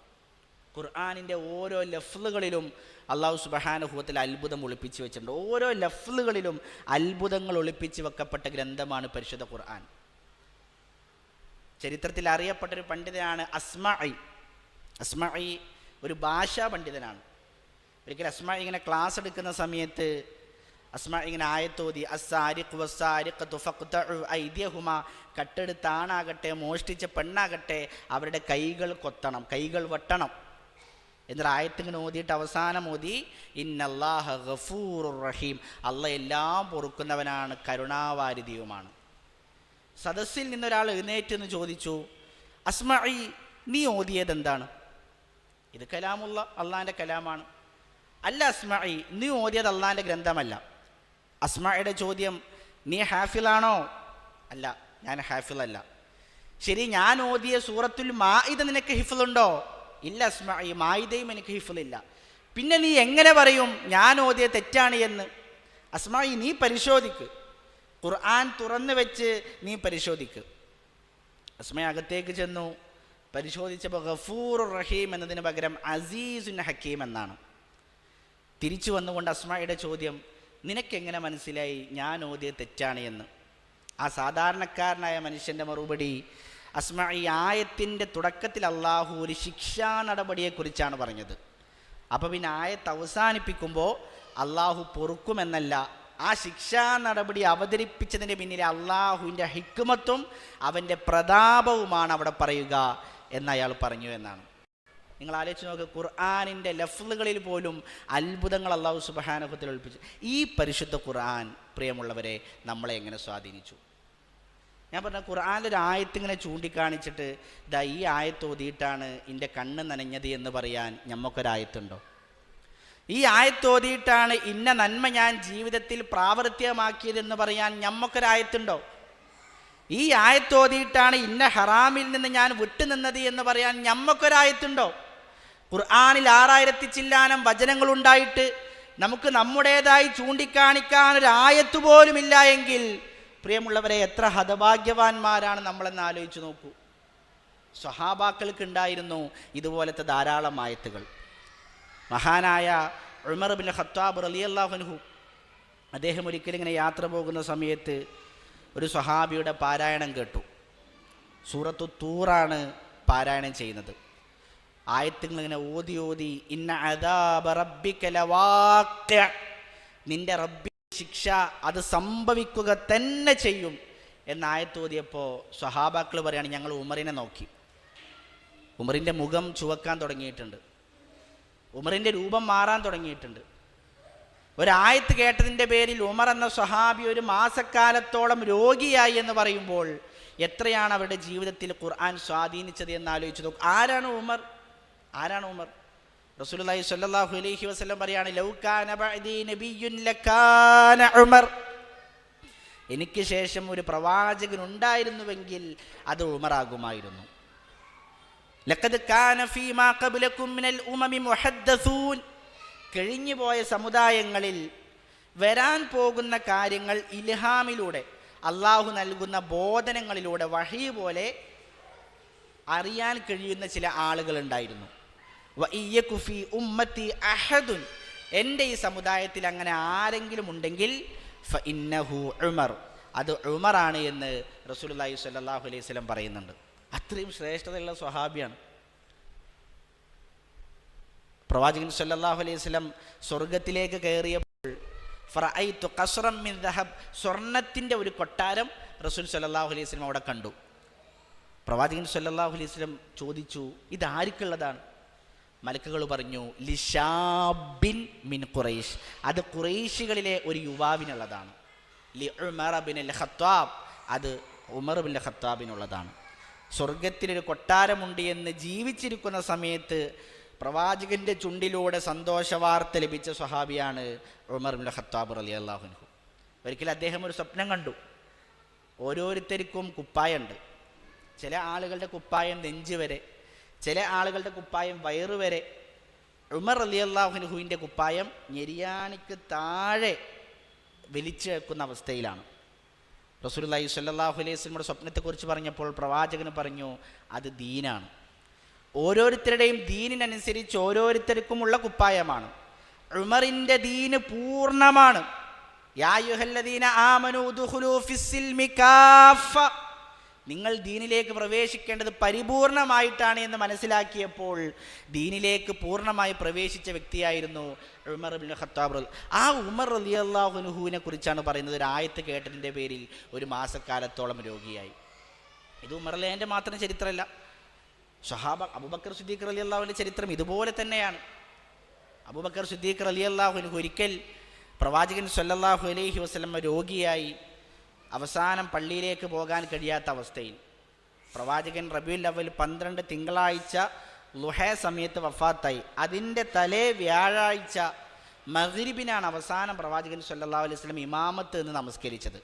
ഖുർആനിൻ്റെ ഓരോ ലഫ്ലുകളിലും അള്ളാഹു സുബ്ഹാനഹു വ തആല അത്ഭുതം ഒളിപ്പിച്ച് വെച്ചിട്ടുണ്ട്. ഓരോ ലഫ്ലുകളിലും അത്ഭുതങ്ങൾ ഒളിപ്പിച്ച് വെക്കപ്പെട്ട ഗ്രന്ഥമാണ് പരിശുദ്ധ ഖുർആൻ. ചരിത്രത്തിൽ അറിയപ്പെട്ടൊരു പണ്ഡിതനാണ് അസ്മഈ. അസ്മഈ ഒരു ഭാഷാ പണ്ഡിതനാണ്. ഒരിക്കൽ അസ്മഈ ഇങ്ങനെ ക്ലാസ് എടുക്കുന്ന സമയത്ത് അസ്മഈ ഇങ്ങനെ ആയത്തോതി, അസ്സാരിഖു വസ്സാരിഖതു ഫഖ്തഉ ഐദിയഹുമാ, കട്ടെടുത്ത ആണാകട്ടെ മോഷ്ടിച്ച പെണ്ണാകട്ടെ അവരുടെ കൈകൾ കൊത്തണം, കൈകൾ വെട്ടണം എന്നൊരു ആയത്തിങ്ങനെ ഓതിയിട്ട് അവസാനം ഓതി, ഇന്നല്ലാഹ ഗഫൂറുർ റഹീം, അള്ളാഹ് എല്ലാം പൊറുക്കുന്നവനാണ് കരുണാവാരിധിയുമാണ്. സദസ്സിൽ നിന്നൊരാൾ എഴുന്നേറ്റെന്ന് ചോദിച്ചു, അസ്മഈ നീ ഓതിയത് എന്താണ്? ഇത് കലാമുള്ള അള്ളാഹിൻ്റെ കലാമാണ്. അല്ല അസ്മഈ, നീ ഓതിയത് അള്ളാഹിൻ്റെ ഗ്രന്ഥമല്ല. അസ്മഈയുടെ ചോദ്യം, നീ ഹാഫിളാണോ? അല്ല, ഞാൻ ഹാഫിളല്ല. ശരി, ഞാൻ ഓതിയ സൂറത്തുൽ മാഇദ നിനക്ക് ഹിഫ്ളുണ്ടോ? ഇല്ല അസ്മഈ, മാഇദയും എനിക്ക് ഹിഫ്ളില്ല. പിന്നെ നീ എങ്ങനെ പറയും ഞാൻ ഓതിയ തെറ്റാണ് എന്ന്? അസ്മഈ, നീ പരിശോധിക്ക്, ഖുർആൻ തുറന്നു വെച്ച് നീ പരിശോധിക്ക്. അസ്മഈ അകത്തേക്ക് ചെന്നു. പരിശോധിച്ചപ്പോൾ ഗഫൂറുർ റഹീം എന്നതിന് പകരം അസീസുൻ ഹക്കീം എന്നാണ്. തിരിച്ചു വന്നുകൊണ്ട് അസ്മഈയുടെ ചോദ്യം, നിനക്കെങ്ങനെ മനസ്സിലായി ഞാൻ ഓതിയ തെറ്റാണ് എന്ന്? ആ സാധാരണക്കാരനായ മനുഷ്യൻ്റെ മറുപടി, അസ്മഈ ആയത്തിൻ്റെ തുടക്കത്തിൽ അള്ളാഹു ഒരു ശിക്ഷാ നടപടിയെക്കുറിച്ചാണ് പറഞ്ഞത്. അപ്പോൾ പിന്നെ ആയത്ത് അവസാനിപ്പിക്കുമ്പോൾ അള്ളാഹു പൊറുക്കുമെന്നല്ല, ആ ശിക്ഷാ നടപടി അവതരിപ്പിച്ചതിൻ്റെ പിന്നിലെ അള്ളാഹുവിൻ്റെ ഹിക്മത്തും അവൻ്റെ പ്രതാപവുമാണ് അവിടെ പറയുക എന്നയാൾ പറഞ്ഞു എന്നാണ്. നിങ്ങൾ ആലോചിച്ച് നോക്ക്, ഖുർആനിൻ്റെ ലഫ്ലുകളിൽ പോലും അത്ഭുതങ്ങൾ അള്ളാഹു സുബ്ഹാനഹു വ തആല ഒളിപ്പിച്ചു. ഈ പരിശുദ്ധ ഖുർആൻ പ്രിയമുള്ളവരെ നമ്മളെ എങ്ങനെ സ്വാധീനിച്ചു? ഞാൻ പറഞ്ഞ ഖുർആനിൽ ഒരു ആയത്തിങ്ങനെ ചൂണ്ടിക്കാണിച്ചിട്ട് ദാ ഈ ആയത്ത് ഓതിയിട്ടാണ് എൻ്റെ കണ്ണ് നനഞ്ഞത് എന്ന് പറയാൻ ഞമ്മക്കൊരായത്തുണ്ടോ? ഈ ആയത്ത് ഓതിയിട്ടാണ് ഇന്ന നന്മ ഞാൻ ജീവിതത്തിൽ പ്രാവർത്തികമാക്കിയതെന്ന് പറയാൻ ഞമ്മക്കൊരായത്തുണ്ടോ? ഈ ആയത്തോതിയിട്ടാണ് ഇന്ന ഹറാമിൽ നിന്ന് ഞാൻ വിട്ടുനിന്നത് എന്ന് പറയാൻ ഞമ്മക്കൊരായത്തുണ്ടോ? ഖുർആനിൽ 6000 ചില്ലാനം വചനങ്ങളുണ്ടായിട്ട് നമുക്ക് നമ്മുടേതായി ചൂണ്ടിക്കാണിക്കാൻ ഒരു ആയത്ത് പോലുമില്ല എങ്കിൽ പ്രിയമുള്ളവരെ, എത്ര ഹതഭാഗ്യവാന്മാരാണ് നമ്മളെന്ന് ആലോചിച്ച് നോക്കൂ. സ്വഹാബാക്കൾക്ക് ഉണ്ടായിരുന്നു ഇതുപോലത്തെ ധാരാളം ആയത്തുകൾ. മഹാനായ ഉമർ ബിൻ ഖത്താബ് റളിയല്ലാഹു അൻഹു, അദ്ദേഹം ഒരിക്കലിങ്ങനെ യാത്ര പോകുന്ന സമയത്ത് ഒരു സ്വഹാബിയുടെ പാരായണം കേട്ടു. സൂറത്തു തൂറാണ് പാരായണം ചെയ്യുന്നത്. ആയത്തുകൾ ഇങ്ങനെ ഓതി ഓതി ഇന്ന അദാബ റബ്ബിക ലവാഖിഅ, നിന്റെ റബ്ബി ശിക്ഷ അത് സംഭവിക്കുക തന്നെ ചെയ്യും എന്ന ആയത്ത് ഓതിയപ്പോൾ സ്വഹാബാക്കൾ പറയാണ്, ഞങ്ങൾ ഉമറിനെ നോക്കി. ഉമറിൻ്റെ മുഖം ചുവക്കാൻ തുടങ്ങിയിട്ടുണ്ട്, ഉമറിൻ്റെ രൂപം മാറാൻ തുടങ്ങിയിട്ടുണ്ട്. ഒരായത്ത് കേട്ടതിൻ്റെ പേരിൽ ഉമർ എന്ന സ്വഹാബി ഒരു മാസക്കാലത്തോളം രോഗിയായി എന്ന് പറയുമ്പോൾ എത്രയാണ് അവരുടെ ജീവിതത്തിൽ ഖുർആൻ സ്വാധീനിച്ചത് എന്ന് ആലോചിച്ച് നോക്കും. ആരാണ് ഉമർ? റസൂലുള്ളാഹി സ്വല്ലല്ലാഹു അലൈഹി വസല്ലം പറയാണ്, ലൗ കാന ബഅദീ നബിയ്യുൻ ലകാന ഉമർ, എനിക്ക് ശേഷം ഒരു പ്രവാചകൻ ഉണ്ടായിരുന്നുവെങ്കിൽ അത് ഉമറാകുമായിരുന്നു. ലഖദ് കാന ഫീമാ ഖബ്ലകും മിനൽ ഉമമി മുഹദ്ദസൂൻ, കഴിഞ്ഞുപോയ സമുദായങ്ങളിൽ വരാൻ പോകുന്ന കാര്യങ്ങൾ ഇൽഹാമിലൂടെ, അള്ളാഹു നൽകുന്ന ബോധനങ്ങളിലൂടെ വഹി പോലെ അറിയാൻ കഴിയുന്ന ചില ആളുകളുണ്ടായിരുന്നു. വഇയ്യകു ഫീ ഉമ്മത്തി അഹദുൻ, എൻ്റെ ഈ സമുദായത്തിൽ അങ്ങനെ ആരെങ്കിലും ഉണ്ടെങ്കിൽ ഫഇന്നഹു ഉമർ, അത് ഉമറാണ് എന്ന് റസൂലുള്ളാഹി സ്വല്ലല്ലാഹു അലൈഹി വസല്ലം പറയുന്നുണ്ട്. അത്രയും ശ്രേഷ്ഠതയുള്ള സ്വഹാബിയാണ്. പ്രവാചകൻ സല്ലല്ലാഹു അലൈഹി വസല്ലം സ്വർഗത്തിലേക്ക് കയറിയപ്പോൾ ഫറഅയ്തു ഖസ്റൻ മിൻ ദഹബ്, സ്വർണത്തിൻ്റെ ഒരു കൊട്ടാരം റസൂൽ സല്ലല്ലാഹു അലൈഹി വസല്ലം അവിടെ കണ്ടു. പ്രവാചകൻ സല്ലല്ലാഹു അലൈഹി വസല്ലം ചോദിച്ചു, ഇതാർക്കുള്ളതാണ്? മലക്കുകൾ പറഞ്ഞു, ലിശാബിൻ മിൻ ഖുറൈശ്, അത് ഖുറൈശികളിലെ ഒരു യുവാവിനുള്ളതാണ്. ലി ഉമർ ബിനുൽ ഖത്താബ്, അത് ഉമർ ബിൻ ഖത്താബിനുള്ളതാണ്. സ്വർഗത്തിലൊരു കൊട്ടാരമുണ്ട് എന്ന് ജീവിച്ചിരിക്കുന്ന സമയത്ത് പ്രവാചകന്റെ ചുണ്ടിലൂടെ സന്തോഷ വാർത്ത ലഭിച്ച സ്വഹാബിയാണ് ഉമർ ബിൻ ഖത്താബ് റളിയല്ലാഹു അൻഹു. ഒരിക്കൽ അദ്ദേഹം ഒരു സ്വപ്നം കണ്ടു. ഓരോരുത്തർക്കും കുപ്പായുണ്ട്. ചില ആളുകളുടെ കുപ്പായം നെഞ്ച് വരെ, ചില ആളുകളുടെ കുപ്പായം വയറ് വരെ. ഉമർ റളിയല്ലാഹു അൻഹുവിൻ്റെ കുപ്പായം ഞെരിയാണിക്ക് താഴെ വലിച്ചു വെക്കുന്ന അവസ്ഥയിലാണ്. റസൂലുള്ളാഹി സ്വല്ലല്ലാഹു അലൈഹി വസല്ലമയുടെ സ്വപ്നത്തെക്കുറിച്ച് പറഞ്ഞപ്പോൾ പ്രവാചകന് പറഞ്ഞു, അത് ദീനാണ്. ഓരോരുത്തരുടെയും ദീനിനനുസരിച്ച് ഓരോരുത്തർക്കുമുള്ള കുപ്പായമാണ്. ഉമറിൻ്റെ ദീന് പൂർണ്ണമാണ്. യാ അയ്യുഹല്ലദീന ആമനൂ ദുഖുലൂ ഫിസ്സിൽമി കാഫ, നിങ്ങൾ ദീനിലേക്ക് പ്രവേശിക്കേണ്ടത് പരിപൂർണമായിട്ടാണ് എന്ന് മനസ്സിലാക്കിയപ്പോൾ ദീനിലേക്ക് പൂർണ്ണമായി പ്രവേശിച്ച വ്യക്തിയായിരുന്നു ഉമർ ഇബ്നു ഖത്താബ്. ആ ഉമർ റളിയല്ലാഹു അൻഹുവിനെ കുറിച്ചാണ് പറയുന്നത്. ഒരു ആയത്ത് കേട്ടതിൻ്റെ പേരിൽ ഒരു മാസക്കാലത്തോളം രോഗിയായി. ഇത് ഉമറിലേൻ്റെ മാത്രം ചരിത്രമല്ല, സ്വഹാബ അബൂബക്കർ സിദ്ദീഖ് റളിയല്ലാഹുവിൻ്റെ ചരിത്രം ഇതുപോലെ തന്നെയാണ്. അബൂബക്കർ സിദ്ദീഖ് റളിയല്ലാഹു അൻഹു ഒരിക്കൽ പ്രവാചകൻ സ്വല്ലല്ലാഹു അലൈഹി വസല്ലം രോഗിയായി അവസാനം പള്ളിയിലേക്ക് പോകാൻ കഴിയാത്ത അവസ്ഥയിൽ പ്രവാചകൻ റബീഉൽ അവ്വൽ 12 തിങ്കളാഴ്ച ളുഹ സമയത്ത് വഫാത്തായി. അതിൻ്റെ തലേ വ്യാഴാഴ്ച മഗ്രിബിനാണ് അവസാനം പ്രവാചകൻ സ്വല്ലല്ലാഹു അലൈഹി വസല്ലം ഇമാമത്ത് എന്ന് നമസ്കരിച്ചത്.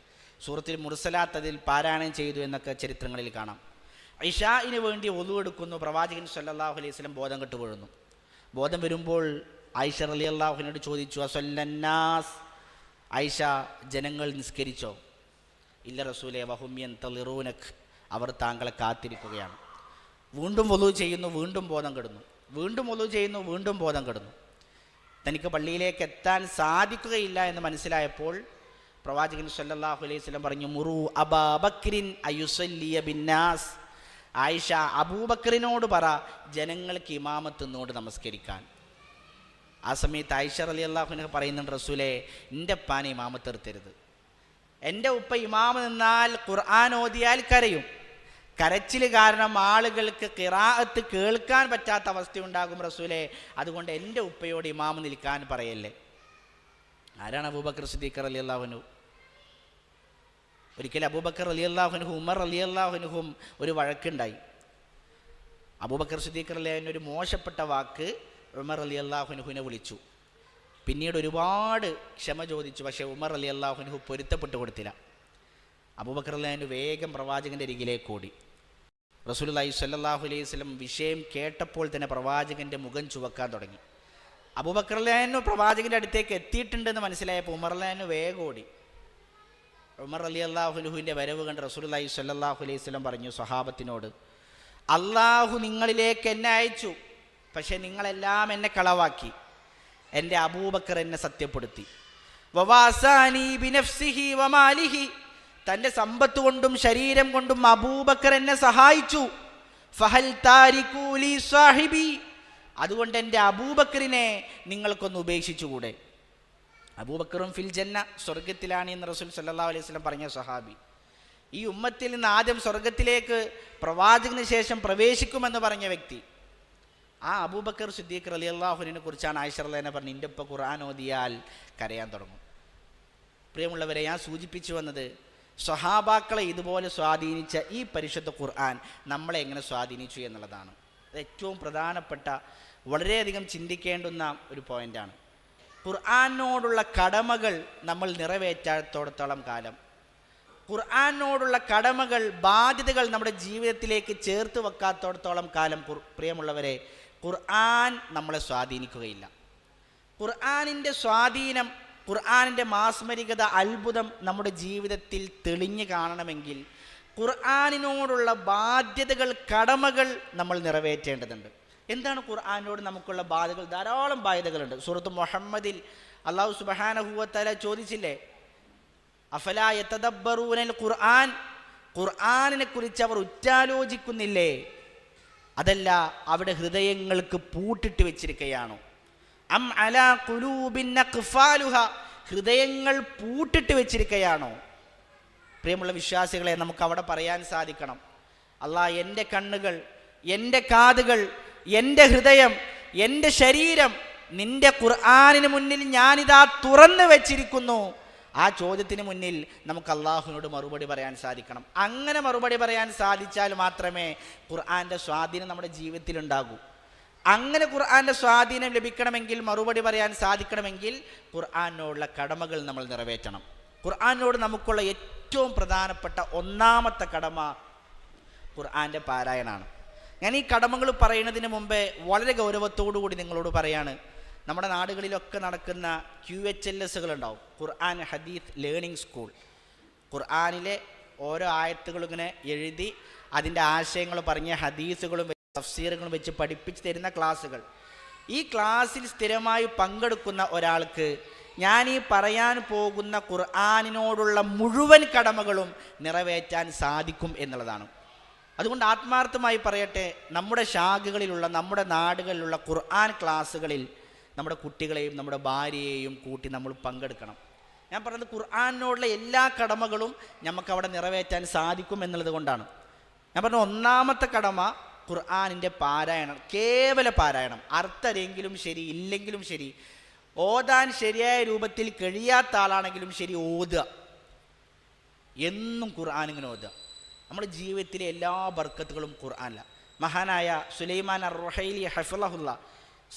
സൂറത്തുൽ മുർസലാത്ത് അതിൽ പാരായണം ചെയ്തു എന്നൊക്കെ ചരിത്രങ്ങളിൽ കാണാം. ഇശാഇന് വേണ്ടി ഒളു എടുക്കുന്നു. പ്രവാചകൻ സ്വല്ലല്ലാഹു അലൈഹി വസല്ലം ബോധം കെട്ട് വീഴുന്നു. ബോധം വരുമ്പോൾ ആയിഷ റളിയല്ലാഹു അൻഹയോട് ചോദിച്ചു, അസല്ലന്നാസ്, ആയിഷ ജനങ്ങൾ നിസ്കരിച്ചോ? ഇല്ല റസൂലേ, വഹും യന്തളിറൂനക്, അവർ താങ്കളെ കാത്തിരിക്കുകയാണ്. വീണ്ടും വൊളു ചെയ്യുന്നു, വീണ്ടും ബോധം കെടുന്നു. വീണ്ടും വൊളു ചെയ്യുന്നു, വീണ്ടും ബോധം കെടുന്നു. തനിക്ക് പള്ളിയിലേക്ക് എത്താൻ സാധിക്കുകയില്ല എന്ന് മനസ്സിലായപ്പോൾ പ്രവാചകൻ സ്വല്ലല്ലാഹു അലൈഹി വസല്ലം പറഞ്ഞു, മുറു അബാ ബക്രിൻ അയുസല്ലിയ ബിന്നാസ്, ആയിഷ അബൂബക്കറിനോട് പറ ജനങ്ങൾക്ക് ഇമാമത്ത് നിന്നോട് നമസ്കരിക്കാൻ. ആ സമയത്ത് ആയിഷ റളിയല്ലാഹു അൻഹ പറയുന്നുണ്ട്, റസൂലേ, എൻ്റെ ഉപ്പാനെ ഇമാമത്ത് നിർത്തരുത്. എൻ്റെ ഉപ്പ ഇമാമ നിന്നാൽ ഖുർആൻ ഓതിയാൽ കരയും. കരച്ചിൽ കാരണം ആളുകൾക്ക് ഖിറാഅത്ത് കേൾക്കാൻ പറ്റാത്ത അവസ്ഥയുണ്ടാകും റസൂലേ, അതുകൊണ്ട് എൻ്റെ ഉപ്പയോട് ഇമാമ നിൽക്കാൻ പറയല്ലേ. ആരാണ് അബൂബക്കർ സിദ്ദീഖ് റളിയല്ലാഹു അൻഹു? ഒരിക്കൽ അബൂബക്കർ റളിയല്ലാഹു അൻഹു ഉമർ റളിയല്ലാഹു അൻഹും ഒരു വഴക്കുണ്ടായി. അബൂബക്കർ സിദ്ദീഖ് റളിയല്ലാഹു അൻഹു ഒരു മോശപ്പെട്ട വാക്ക് ഉമർ റളിയല്ലാഹു അൻഹുവിനെ വിളിച്ചു. പിന്നീട് ഒരുപാട് ക്ഷമ ചോദിച്ചു. പക്ഷേ ഉമർ റളിയല്ലാഹു അൻഹു പൊരുത്തപ്പെട്ടു കൊടുത്തില്ല. അബൂബക്കർ റളിയല്ലാഹു വേഗം പ്രവാചകൻ്റെ അരികിലേക്ക് ഓടി. റസൂലുള്ളാഹി സ്വല്ലല്ലാഹു അലൈഹി വസല്ലം വിഷയം കേട്ടപ്പോൾ തന്നെ പ്രവാചകൻ്റെ മുഖം ചുവക്കാൻ തുടങ്ങി. അബൂബക്കർ റളിയല്ലാഹു പ്രവാചകൻ്റെ അടുത്തേക്ക് എത്തിയിട്ടുണ്ടെന്ന് മനസ്സിലായപ്പോൾ ഉമർ റളിയല്ലാഹു വേഗം ഓടി. ഉമർ റളിയല്ലാഹു അൻഹുവിൻ്റെ വരവ് കണ്ട് റസൂലുള്ളാഹി സ്വല്ലല്ലാഹു അലൈഹി വസല്ലം പറഞ്ഞു സ്വഹാബത്തിനോട്, അള്ളാഹു നിങ്ങളിലേക്ക് എന്നെ അയച്ചു, പക്ഷെ നിങ്ങളെല്ലാം എന്നെ കളവാക്കി. എൻ്റെ അബൂബക്കർ എന്നെ സത്യപ്പെടുത്തി. വവാസാനി ബിനഫ്സിഹി വമാലിഹി, തൻ്റെ സമ്പത്ത് കൊണ്ടും ശരീരം കൊണ്ടും അബൂബക്കർ എന്നെ സഹായിച്ചു. ഫഹൽ താരികൂ ലി സാഹിബി, അതുകൊണ്ട് എൻ്റെ അബൂബക്കറിനെ നിങ്ങൾക്കൊന്ന് ഉപേക്ഷിച്ചുകൂടെ? അബൂബക്കറും ഫിൽ ജന്ന, സ്വർഗത്തിലാണ് എന്ന് റസൂൽ സല്ലല്ലാഹു അലൈഹി വസല്ലം പറഞ്ഞ സഹാബി. ഈ ഉമ്മത്തിൽ നിന്ന് ആദ്യം സ്വർഗത്തിലേക്ക് പ്രവാചകന് ശേഷം പ്രവേശിക്കുമെന്ന് പറഞ്ഞ വ്യക്തി. ആ അബൂബക്കർ സിദ്ദീഖ് റളിയല്ലാഹു അൻഹുവിനെ കുറിച്ചാണ് ആയിഷ റളിയല്ലാഹു അൻഹ പറഞ്ഞ്, എൻ്റെ ഇപ്പം ഖുർആൻ ഓതിയാൽ കരയാൻ തുടങ്ങും. പ്രിയമുള്ളവരെ, ഞാൻ സൂചിപ്പിച്ചു വന്നത് സ്വഹാബാക്കളെ ഇതുപോലെ സ്വാധീനിച്ച ഈ പരിശുദ്ധ ഖുർആൻ നമ്മളെ എങ്ങനെ സ്വാധീനിച്ചു എന്നുള്ളതാണ്. അത് ഏറ്റവും പ്രധാനപ്പെട്ട, വളരെയധികം ചിന്തിക്കേണ്ടുന്ന ഒരു പോയിൻ്റാണ്. ഖുർആനോടുള്ള കടമകൾ നമ്മൾ നിറവേറ്റാത്തോടത്തോളം കാലം, ഖുർആനോടുള്ള കടമകൾ, ബാധ്യതകൾ നമ്മുടെ ജീവിതത്തിലേക്ക് ചേർത്ത് വെക്കാത്തോടത്തോളം കാലം, പ്രിയമുള്ളവരെ, ഖുർആൻ നമ്മളെ സ്വാധീനിക്കുകയില്ല. ഖുർആനിൻ്റെ സ്വാധീനം, ഖുർആനിൻ്റെ മാസ്മരികത, അത്ഭുതം നമ്മുടെ ജീവിതത്തിൽ തെളിഞ്ഞു കാണണമെങ്കിൽ ഖുർആനിനോടുള്ള ബാധ്യതകൾ, കടമകൾ നമ്മൾ നിറവേറ്റേണ്ടതുണ്ട്. എന്താണ് ഖുർആനോട് നമുക്കുള്ള ബാധ്യതകൾ? ധാരാളം ബാധ്യതകളുണ്ട്. സൂറത്ത് മുഹമ്മദിൽ അല്ലാഹു സുബ്ഹാനഹു വ തആല ചോദിച്ചില്ലേ, അഫലാ യതദബ്ബറൂനൽ ഖുർആൻ, ഖുർആനിനെ കുറിച്ച് അവർ ഉറ്റാലോചിക്കുന്നില്ലേ? അതല്ല, അവിടെ ഹൃദയങ്ങൾക്ക് പൂട്ടിട്ട് വെച്ചിരിക്കുകയാണോ? അം അലാ ഖുലൂബിൻ അഖ്ഫാലുഹ, ഹൃദയങ്ങൾ പൂട്ടിട്ട് വെച്ചിരിക്കുകയാണോ? പ്രിയമുള്ള വിശ്വാസികളെ, നമുക്ക് അവിടെ പറയാൻ സാധിക്കണം, അല്ലാഹ്, എൻ്റെ കണ്ണുകൾ, എൻ്റെ കാതുകൾ, എൻ്റെ ഹൃദയം, എൻ്റെ ശരീരം നിൻ്റെ ഖുർആനിന് മുന്നിൽ ഞാനിതാ തുറന്നു വെച്ചിരിക്കുന്നു. ആ ചോദ്യത്തിന് മുന്നിൽ നമുക്ക് അള്ളാഹുവിനോട് മറുപടി പറയാൻ സാധിക്കണം. അങ്ങനെ മറുപടി പറയാൻ സാധിച്ചാൽ മാത്രമേ ഖുർആൻ്റെ സ്വാധീനം നമ്മുടെ ജീവിതത്തിലുണ്ടാകൂ. അങ്ങനെ ഖുർആൻ്റെ സ്വാധീനം ലഭിക്കണമെങ്കിൽ, മറുപടി പറയാൻ സാധിക്കണമെങ്കിൽ ഖുർആനോടുള്ള കടമകൾ നമ്മൾ നിറവേറ്റണം. ഖുർആനോട് നമുക്കുള്ള ഏറ്റവും പ്രധാനപ്പെട്ട ഒന്നാമത്തെ കടമ ഖുർആൻ്റെ പാരായണമാണ്. ഞാൻ ഈ കടമകൾ പറയുന്നതിന് മുമ്പേ വളരെ ഗൗരവത്തോടു കൂടി നിങ്ങളോട് പറയാണ്, നമ്മുടെ നാടുകളിലൊക്കെ നടക്കുന്ന QHLS ഉണ്ടാവും, ഖുർആൻ ഹദീസ് ലേണിംഗ് സ്കൂൾ. ഖുർആനിലെ ഓരോ ആയത്തുകളും ഇങ്ങനെ എഴുതി അതിൻ്റെ ആശയങ്ങൾ പറഞ്ഞ് ഹദീസുകളും തഫ്സീറുകളും വെച്ച് പഠിപ്പിച്ച് തരുന്ന ക്ലാസ്സുകൾ. ഈ ക്ലാസ്സിൽ സ്ഥിരമായി പങ്കെടുക്കുന്ന ഒരാൾക്ക് ഞാൻ ഈ പറയാൻ പോകുന്ന ഖുർആനിനോടുള്ള മുഴുവൻ കടമകളും നിറവേറ്റാൻ സാധിക്കും എന്നുള്ളതാണ്. അതുകൊണ്ട് ആത്മാർത്ഥമായി പറയട്ടെ, നമ്മുടെ ശാഖകളിലുള്ള, നമ്മുടെ നാടുകളിലുള്ള ഖുർആൻ ക്ലാസ്സുകളിൽ നമ്മുടെ കുട്ടികളെയും നമ്മുടെ ഭാര്യയെയും കൂട്ടി നമ്മൾ പങ്കെടുക്കണം. ഞാൻ പറഞ്ഞത് ഖുർആനിനോടുള്ള എല്ലാ കടമകളും നമുക്കവിടെ നിറവേറ്റാൻ സാധിക്കും എന്നുള്ളത് കൊണ്ടാണ്. ഞാൻ പറഞ്ഞ ഒന്നാമത്തെ കടമ ഖുർആനിൻ്റെ പാരായണം, കേവല പാരായണം. അർത്ഥമെങ്കിലും ശരി, ഇല്ലെങ്കിലും ശരി, ഓതാൻ ശരിയായ രൂപത്തിൽ കഴിയാത്ത ആളാണെങ്കിലും ശരി, ഓതുക. എന്നും ഖുർആൻ ഇങ്ങനെ ഓതുക. നമ്മുടെ ജീവിതത്തിലെ എല്ലാ ബർക്കത്തുകളും ഖുർആനിലാണ്. മഹാനായ സുലൈമാൻ അർ-റുഹൈലി ഹഫിളഹുല്ലാ,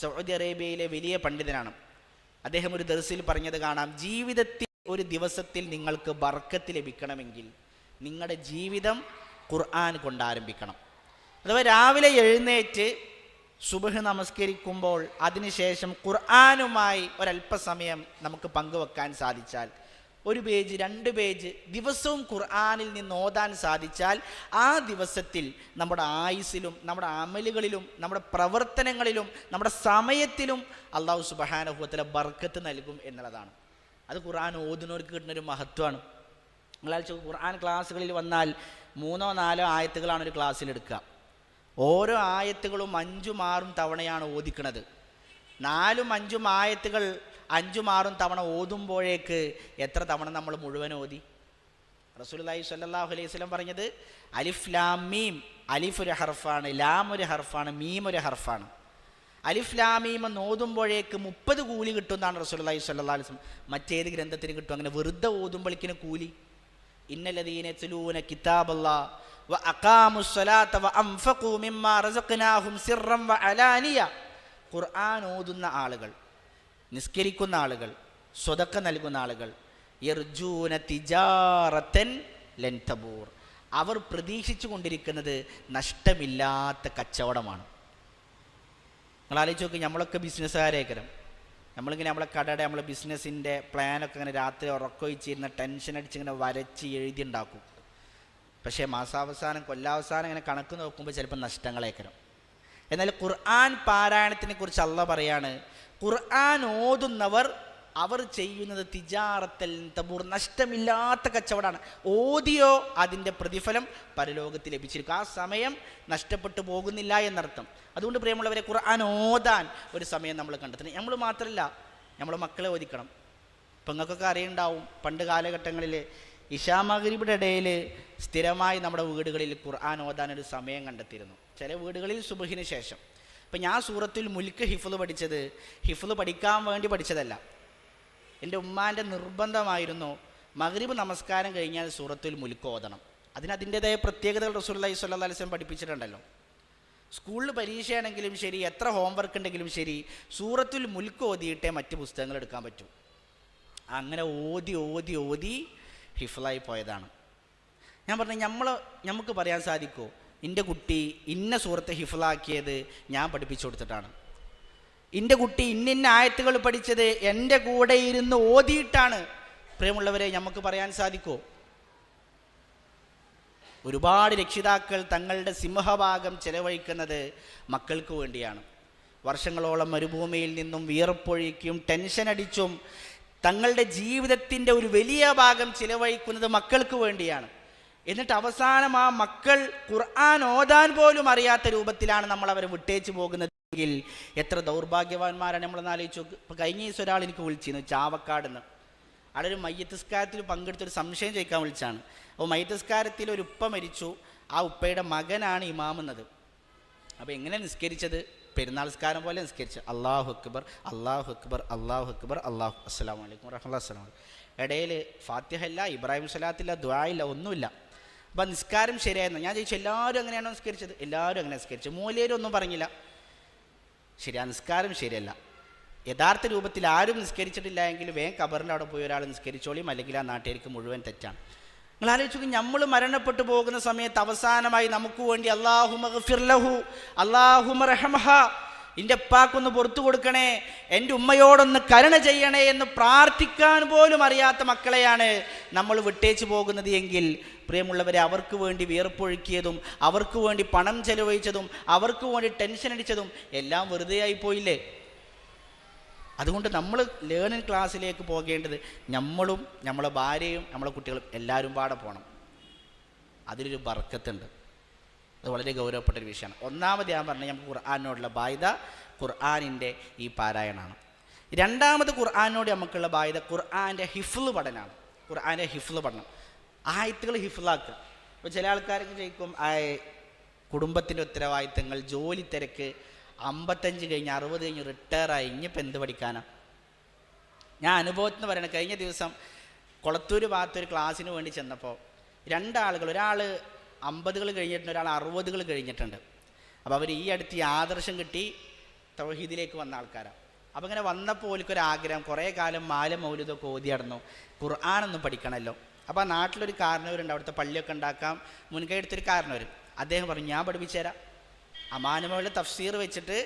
സൗദി അറേബ്യയിലെ വലിയ പണ്ഡിതനാണ്. അദ്ദേഹം ഒരു ദർസിൽ പറഞ്ഞത് കാണാം, ജീവിതത്തിൽ ഒരു ദിവസത്തിൽ നിങ്ങൾക്ക് ബർക്കത്ത് ലഭിക്കണമെങ്കിൽ നിങ്ങളുടെ ജീവിതം ഖുർആൻ കൊണ്ടാരംഭിക്കണം. അഥവാ രാവിലെ എഴുന്നേറ്റ് സുബ്ഹ് നമസ്കരിക്കുമ്പോൾ അതിനുശേഷം ഖുർആനുമായി ഒരല്പസമയം നമുക്ക് പങ്കുവെക്കാൻ സാധിച്ചാൽ, ഒരു പേജ് 2 പേജ് ദിവസവും ഖുർആനിൽ നിന്ന് ഓതാൻ സാധിച്ചാൽ, ആ ദിവസത്തിൽ നമ്മുടെ ആയുസ്സിലും നമ്മുടെ അമലുകളിലും നമ്മുടെ പ്രവർത്തനങ്ങളിലും നമ്മുടെ സമയത്തിലും അല്ലാഹു സുബ്ഹാനഹു വ തആല ബർക്കത്ത് നൽകും എന്നുള്ളതാണ്. അത് ഖുർആൻ ഓതുന്നവർക്ക് കിട്ടുന്നൊരു മഹത്വമാണ്. നിങ്ങൾ ഖുർആൻ ക്ലാസ്സുകളിൽ വന്നാൽ 3-4 ആയത്തുകളാണ് ഒരു ക്ലാസ്സിലെടുക്കുക. ഓരോ ആയത്തുകളും 5-6 തവണയാണ് ഓദിക്കുന്നത്. 4-5 ആയത്തുകൾ 5-6 തവണ ഓതുമ്പോഴേക്ക് എത്ര തവണ നമ്മൾ മുഴുവൻ ഓതി? റസൂലുള്ളാഹി സ്വല്ലല്ലാഹു അലൈഹി വസല്ലം പറഞ്ഞത്, അലിഫ് ലാം മീം, അലിഫ് ഒരു ഹർഫാണ്, ലാം ഒരു ഹർഫാണ്, മീം ഒരു ഹർഫാണ്. അലിഫ് ലാം മീം എന്ന് ഓതുമ്പോഴേക്ക് 30 കൂലി കിട്ടുമെന്നാണ് റസൂലുള്ളാഹി സ്വല്ലല്ലാഹു അലൈഹി വസല്ലം. മറ്റേത് ഗ്രന്ഥത്തിന് കിട്ടും അങ്ങനെ വെറുതെ ഓതുമ്പോഴേക്കിന് കൂലി? ഇന്നല്ലദീന യത്ലൂന കിതാബല്ലാഹ് വ അഖാമുസ്സലാത്ത വ അൻഫഖൂ മിമ്മാ റസഖ്നാഹും സിർറൻ വ അലാനിയ. ഖുർആൻ ഓതുന്ന ആളുകൾ, നിസ്കരിക്കുന്ന ആളുകൾ, സ്വതക്ക നൽകുന്ന ആളുകൾ, യർജൂന തിജാറത്തൻ ലൻ തബൂർ. അവർ പ്രതീക്ഷിച്ചു കൊണ്ടിരിക്കുന്നത് നഷ്ടമില്ലാത്ത കച്ചവടമാണ്. നിങ്ങൾ ആലോചിച്ച് നോക്കി, നമ്മളൊക്കെ ബിസിനസ്സുകാരേക്കരം. നമ്മളിങ്ങനെ നമ്മളെ കടയുടെ നമ്മളെ ബിസിനസ്സിൻ്റെ പ്ലാനൊക്കെ ഇങ്ങനെ രാത്രി ഉറക്കൊഴിച്ചിരുന്ന ടെൻഷൻ അടിച്ചിങ്ങനെ വരച്ച് എഴുതി ഉണ്ടാക്കും. പക്ഷേ മാസാവസാനം കൊല്ലാവസാനം ഇങ്ങനെ കണക്ക് നോക്കുമ്പോൾ ചിലപ്പോൾ നഷ്ടങ്ങളേക്കരം. എന്നാൽ ഖുർആൻ പാരായണത്തിനെ കുറിച്ച് അല്ലാഹ് പറയാണ്, ഖുർആൻ ഓതുന്നവർ അവർ ചെയ്യുന്നത് തിജാറത്തൽ തബൂർ, നഷ്ടമില്ലാത്ത കച്ചവടമാണ്. ഓതിയോ അതിൻ്റെ പ്രതിഫലം പരലോകത്ത് ലഭിച്ചിരിക്കും. ആ സമയം നഷ്ടപ്പെട്ടു പോകുന്നില്ല എന്നർത്ഥം. അതുകൊണ്ട് പ്രിയമുള്ളവരെ, ഖുർആൻ ഓതാൻ ഒരു സമയം നമ്മൾ കണ്ടെത്തണം. നമ്മൾ മാത്രമല്ല, നമ്മളെ മക്കളെ ഓദിക്കണം. ഇപ്പം നിങ്ങൾക്കൊക്കെ അറിയുണ്ടാവും, പണ്ട് കാലഘട്ടങ്ങളിൽ ഇശാ മഗ്‌രിബിന്റെ ഇടയിൽ സ്ഥിരമായി നമ്മുടെ വീടുകളിൽ ഖുർആൻ ഓതാനൊരു സമയം കണ്ടെത്തിയിരുന്നു. ചില വീടുകളിൽ സുബ്ഹിന് ശേഷം. ഇപ്പം ഞാൻ സൂറത്തുൽ മുൽക്ക് ഹിഫ്ള് പഠിച്ചത് ഹിഫ്ള് പഠിക്കാൻ വേണ്ടി പഠിച്ചതല്ല. എൻ്റെ ഉമ്മാൻ്റെ നിർബന്ധമായിരുന്നു മഗ്‌രിബ് നമസ്കാരം കഴിഞ്ഞാൽ സൂറത്തുൽ മുൽക്ക് ഓതണം. അതിൻ്റേതായ പ്രത്യേകതകൾ റസൂലുള്ളാഹി സ്വല്ലല്ലാഹു അലൈഹി വസല്ലം പഠിപ്പിച്ചിട്ടുണ്ടല്ലോ. സ്കൂളിൽ പരീക്ഷയാണെങ്കിലും ശരി, എത്ര ഹോംവർക്ക് ഉണ്ടെങ്കിലും ശരി, സൂറത്തുൽ മുൽക്ക് ഓതിയിട്ടേ മറ്റ് പുസ്തകങ്ങൾ എടുക്കാൻ പറ്റൂ. അങ്ങനെ ഓതി ഓതി ഓതി ഹിഫ്ളായി പോയതാണ്. ഞാൻ പറഞ്ഞു, നമുക്ക് പറയാൻ സാധിക്കുമോ എൻ്റെ കുട്ടി ഇന്ന സൂറത്ത് ഹിഫ്ളാക്കിയത് ഞാൻ പഠിപ്പിച്ചു കൊടുത്തിട്ടാണ്, എൻ്റെ കുട്ടി ഇന്ന ആയത്തുകൾ പഠിച്ചത് എൻ്റെ കൂടെ ഇരുന്ന് ഓതിയിട്ടാണ്? പ്രിയമുള്ളവരെ, നമുക്ക് പറയാൻ സാധിക്കുമോ? ഒരുപാട് രക്ഷിതാക്കൾ തങ്ങളുടെ സിംഹഭാഗം ചെലവഴിക്കുന്നത് മക്കൾക്ക് വേണ്ടിയാണ്. വർഷങ്ങളോളം മരുഭൂമിയിൽ നിന്നും വിയർപ്പൊഴിക്കും ടെൻഷൻ അടിച്ചും തങ്ങളുടെ ജീവിതത്തിൻ്റെ ഒരു വലിയ ഭാഗം ചിലവഴിക്കുന്നത് മക്കൾക്ക് വേണ്ടിയാണ്. എന്നിട്ട് അവസാനം ആ മക്കൾ ഖുർആൻ ഓതാൻ പോലും അറിയാത്ത രൂപത്തിലാണ് നമ്മൾ അവരെ വിട്ടേച്ച് പോകുന്നതെങ്കിൽ എത്ര ദൗർഭാഗ്യവാന്മാരാണ് നമ്മളെന്ന് ആലോചിച്ചു. ഇപ്പോൾ കഴിഞ്ഞ ദിവസം ഒരാൾ എനിക്ക് വിളിച്ചിരുന്നു, ചാവക്കാട് നിന്ന്. അവിടെ ഒരു മയ്യത്തുസ്കാരത്തിൽ പങ്കെടുത്തൊരു സംശയം ചോദിക്കാൻ വിളിച്ചാണ്. അപ്പോൾ മയ്യത്തുസ്കാരത്തിൽ ഒരു ഉപ്പ മരിച്ചു, ആ ഉപ്പയുടെ മകനാണ് ഇമാമെന്നത്. അപ്പോൾ എങ്ങനെ നിസ്കരിച്ചത്? പെരുന്നാൾ നിസ്കാരം പോലെ നിസ്കരിച്ചു. അല്ലാഹു അക്ബർ അല്ലാഹു അക്ബർ അല്ലാഹു അക്ബർ അല്ലാഹു അസ്സലാമു അലൈക്കും വറഹ്മത്തുള്ളാഹി അസ്സലാമു അലൈക്കും. ഇടയിൽ ഫാത്തിഹ ഇല്ല, ഇബ്രാഹിം സ്വലാത്തില്ല, ദുആ ഇല്ല, ഒന്നുമില്ല. അപ്പം നിസ്കാരം ശരിയായിരുന്നു. ഞാൻ ചോദിച്ചു, എല്ലാവരും അങ്ങനെയാണോ നിസ്കരിച്ചത്? എല്ലാവരും അങ്ങനെ നിസ്കരിച്ചു. മൂല്യരൊന്നും പറഞ്ഞില്ല. ശരിയാ, നിസ്കാരം ശരിയല്ല. യഥാർത്ഥ രൂപത്തിൽ ആരും നിസ്കരിച്ചിട്ടില്ല എങ്കിൽ വേഗം ഖബറിൻ്റെ അവിടെ പോയി ഒരാൾ നിസ്കരിച്ചോളിയും, അല്ലെങ്കിൽ ആ നാട്ടുകാർക്ക് മുഴുവൻ തെറ്റാണ്. നിങ്ങൾ ആലോചിച്ചു, നമ്മൾ മരണപ്പെട്ടു പോകുന്ന സമയത്ത് അവസാനമായി നമുക്ക് വേണ്ടി അല്ലാഹുമ്മ ഗ്ഫിർ ലഹു അല്ലാഹുമ്മ റഹ്മഹ, എൻ്റെ ഉപ്പാക്കൊന്ന് പുറത്തു കൊടുക്കണേ, എൻ്റെ ഉമ്മയോടൊന്ന് കരുണ ചെയ്യണേ എന്ന് പ്രാർത്ഥിക്കാൻ പോലും അറിയാത്ത മക്കളെയാണ് നമ്മൾ വിട്ടേച്ചു പോകുന്നത് എങ്കിൽ പ്രിയമുള്ളവരെ, അവർക്ക് വേണ്ടി വിയർപ്പൊഴുക്കിയതും അവർക്ക് വേണ്ടി പണം ചെലവഴിച്ചതും അവർക്ക് വേണ്ടി ടെൻഷൻ അടിച്ചതും എല്ലാം വെറുതെ ആയി പോയില്ലേ? അതുകൊണ്ട് നമ്മൾ ലേണിംഗ് ക്ലാസ്സിലേക്ക് പോകേണ്ടത് നമ്മളും നമ്മളെ ഭാര്യയും നമ്മളെ കുട്ടികളും എല്ലാവരും പാടെ പോകണം. അതിലൊരു ബർക്കത്തുണ്ട്. അത് വളരെ ഗൗരവപ്പെട്ട ഒരു വിഷയമാണ്. ഒന്നാമത് ഞാൻ പറഞ്ഞത് നമുക്ക് ഖുർആാനോടുള്ള ബാധ്യത ഖുർആാനിൻ്റെ ഈ പാരായണമാണ്. രണ്ടാമത് ഖുർആാനോട് നമുക്കുള്ള ബാധ്യത ഖുർആാൻ്റെ ഹിഫ്ള് പഠനമാണ്. ഖുർആാൻ്റെ ഹിഫ്ള് പഠനം, ആയത്തുകൾ ഹിഫ്ളാക്കുക. ഇപ്പോൾ ചില ആൾക്കാർക്ക് ചോദിക്കും, കുടുംബത്തിൻ്റെ ഉത്തരവാദിത്തങ്ങൾ, ജോലി തിരക്ക്, 55 കഴിഞ്ഞ് 60 കഴിഞ്ഞ് റിട്ടയറായി, ഇനിയിപ്പോൾ എന്ത് പഠിക്കാനാണ്? ഞാൻ അനുഭവത്തിൽ നിന്ന് പറയണം. കഴിഞ്ഞ ദിവസം കൊളത്തൂർ ഭാഗത്തൊരു ക്ലാസ്സിന് വേണ്ടി ചെന്നപ്പോൾ രണ്ടാളുകൾ, ഒരാൾ 50 കഴിഞ്ഞിട്ടുണ്ട്, ഒരാൾ 60 കഴിഞ്ഞിട്ടുണ്ട്. അപ്പോൾ അവർ ഈ അടുത്ത് ഈ ആദർശം കിട്ടി തൗഹീദിലേക്ക് വന്ന ആൾക്കാരാണ്. അപ്പോൾ ഇങ്ങനെ വന്നപ്പോൾ ഓൽക്കൊരാഗ്രഹം, കുറേ കാലം മാല മൗലിദൊക്കെ ഓതി നടന്നു, ഖുർആനൊന്നും പഠിക്കണമല്ലോ. അപ്പോൾ ആ നാട്ടിലൊരു കാരണവരുണ്ട്, അവിടുത്തെ പള്ളിയൊക്കെ ഉണ്ടാക്കാം മുൻകൈ എടുത്തൊരു കാരണവർ. അദ്ദേഹം പറഞ്ഞു, ഞാൻ പഠിപ്പിച്ചു തരാം, അമാനുമയുടെ തഫ്സീർ വെച്ചിട്ട്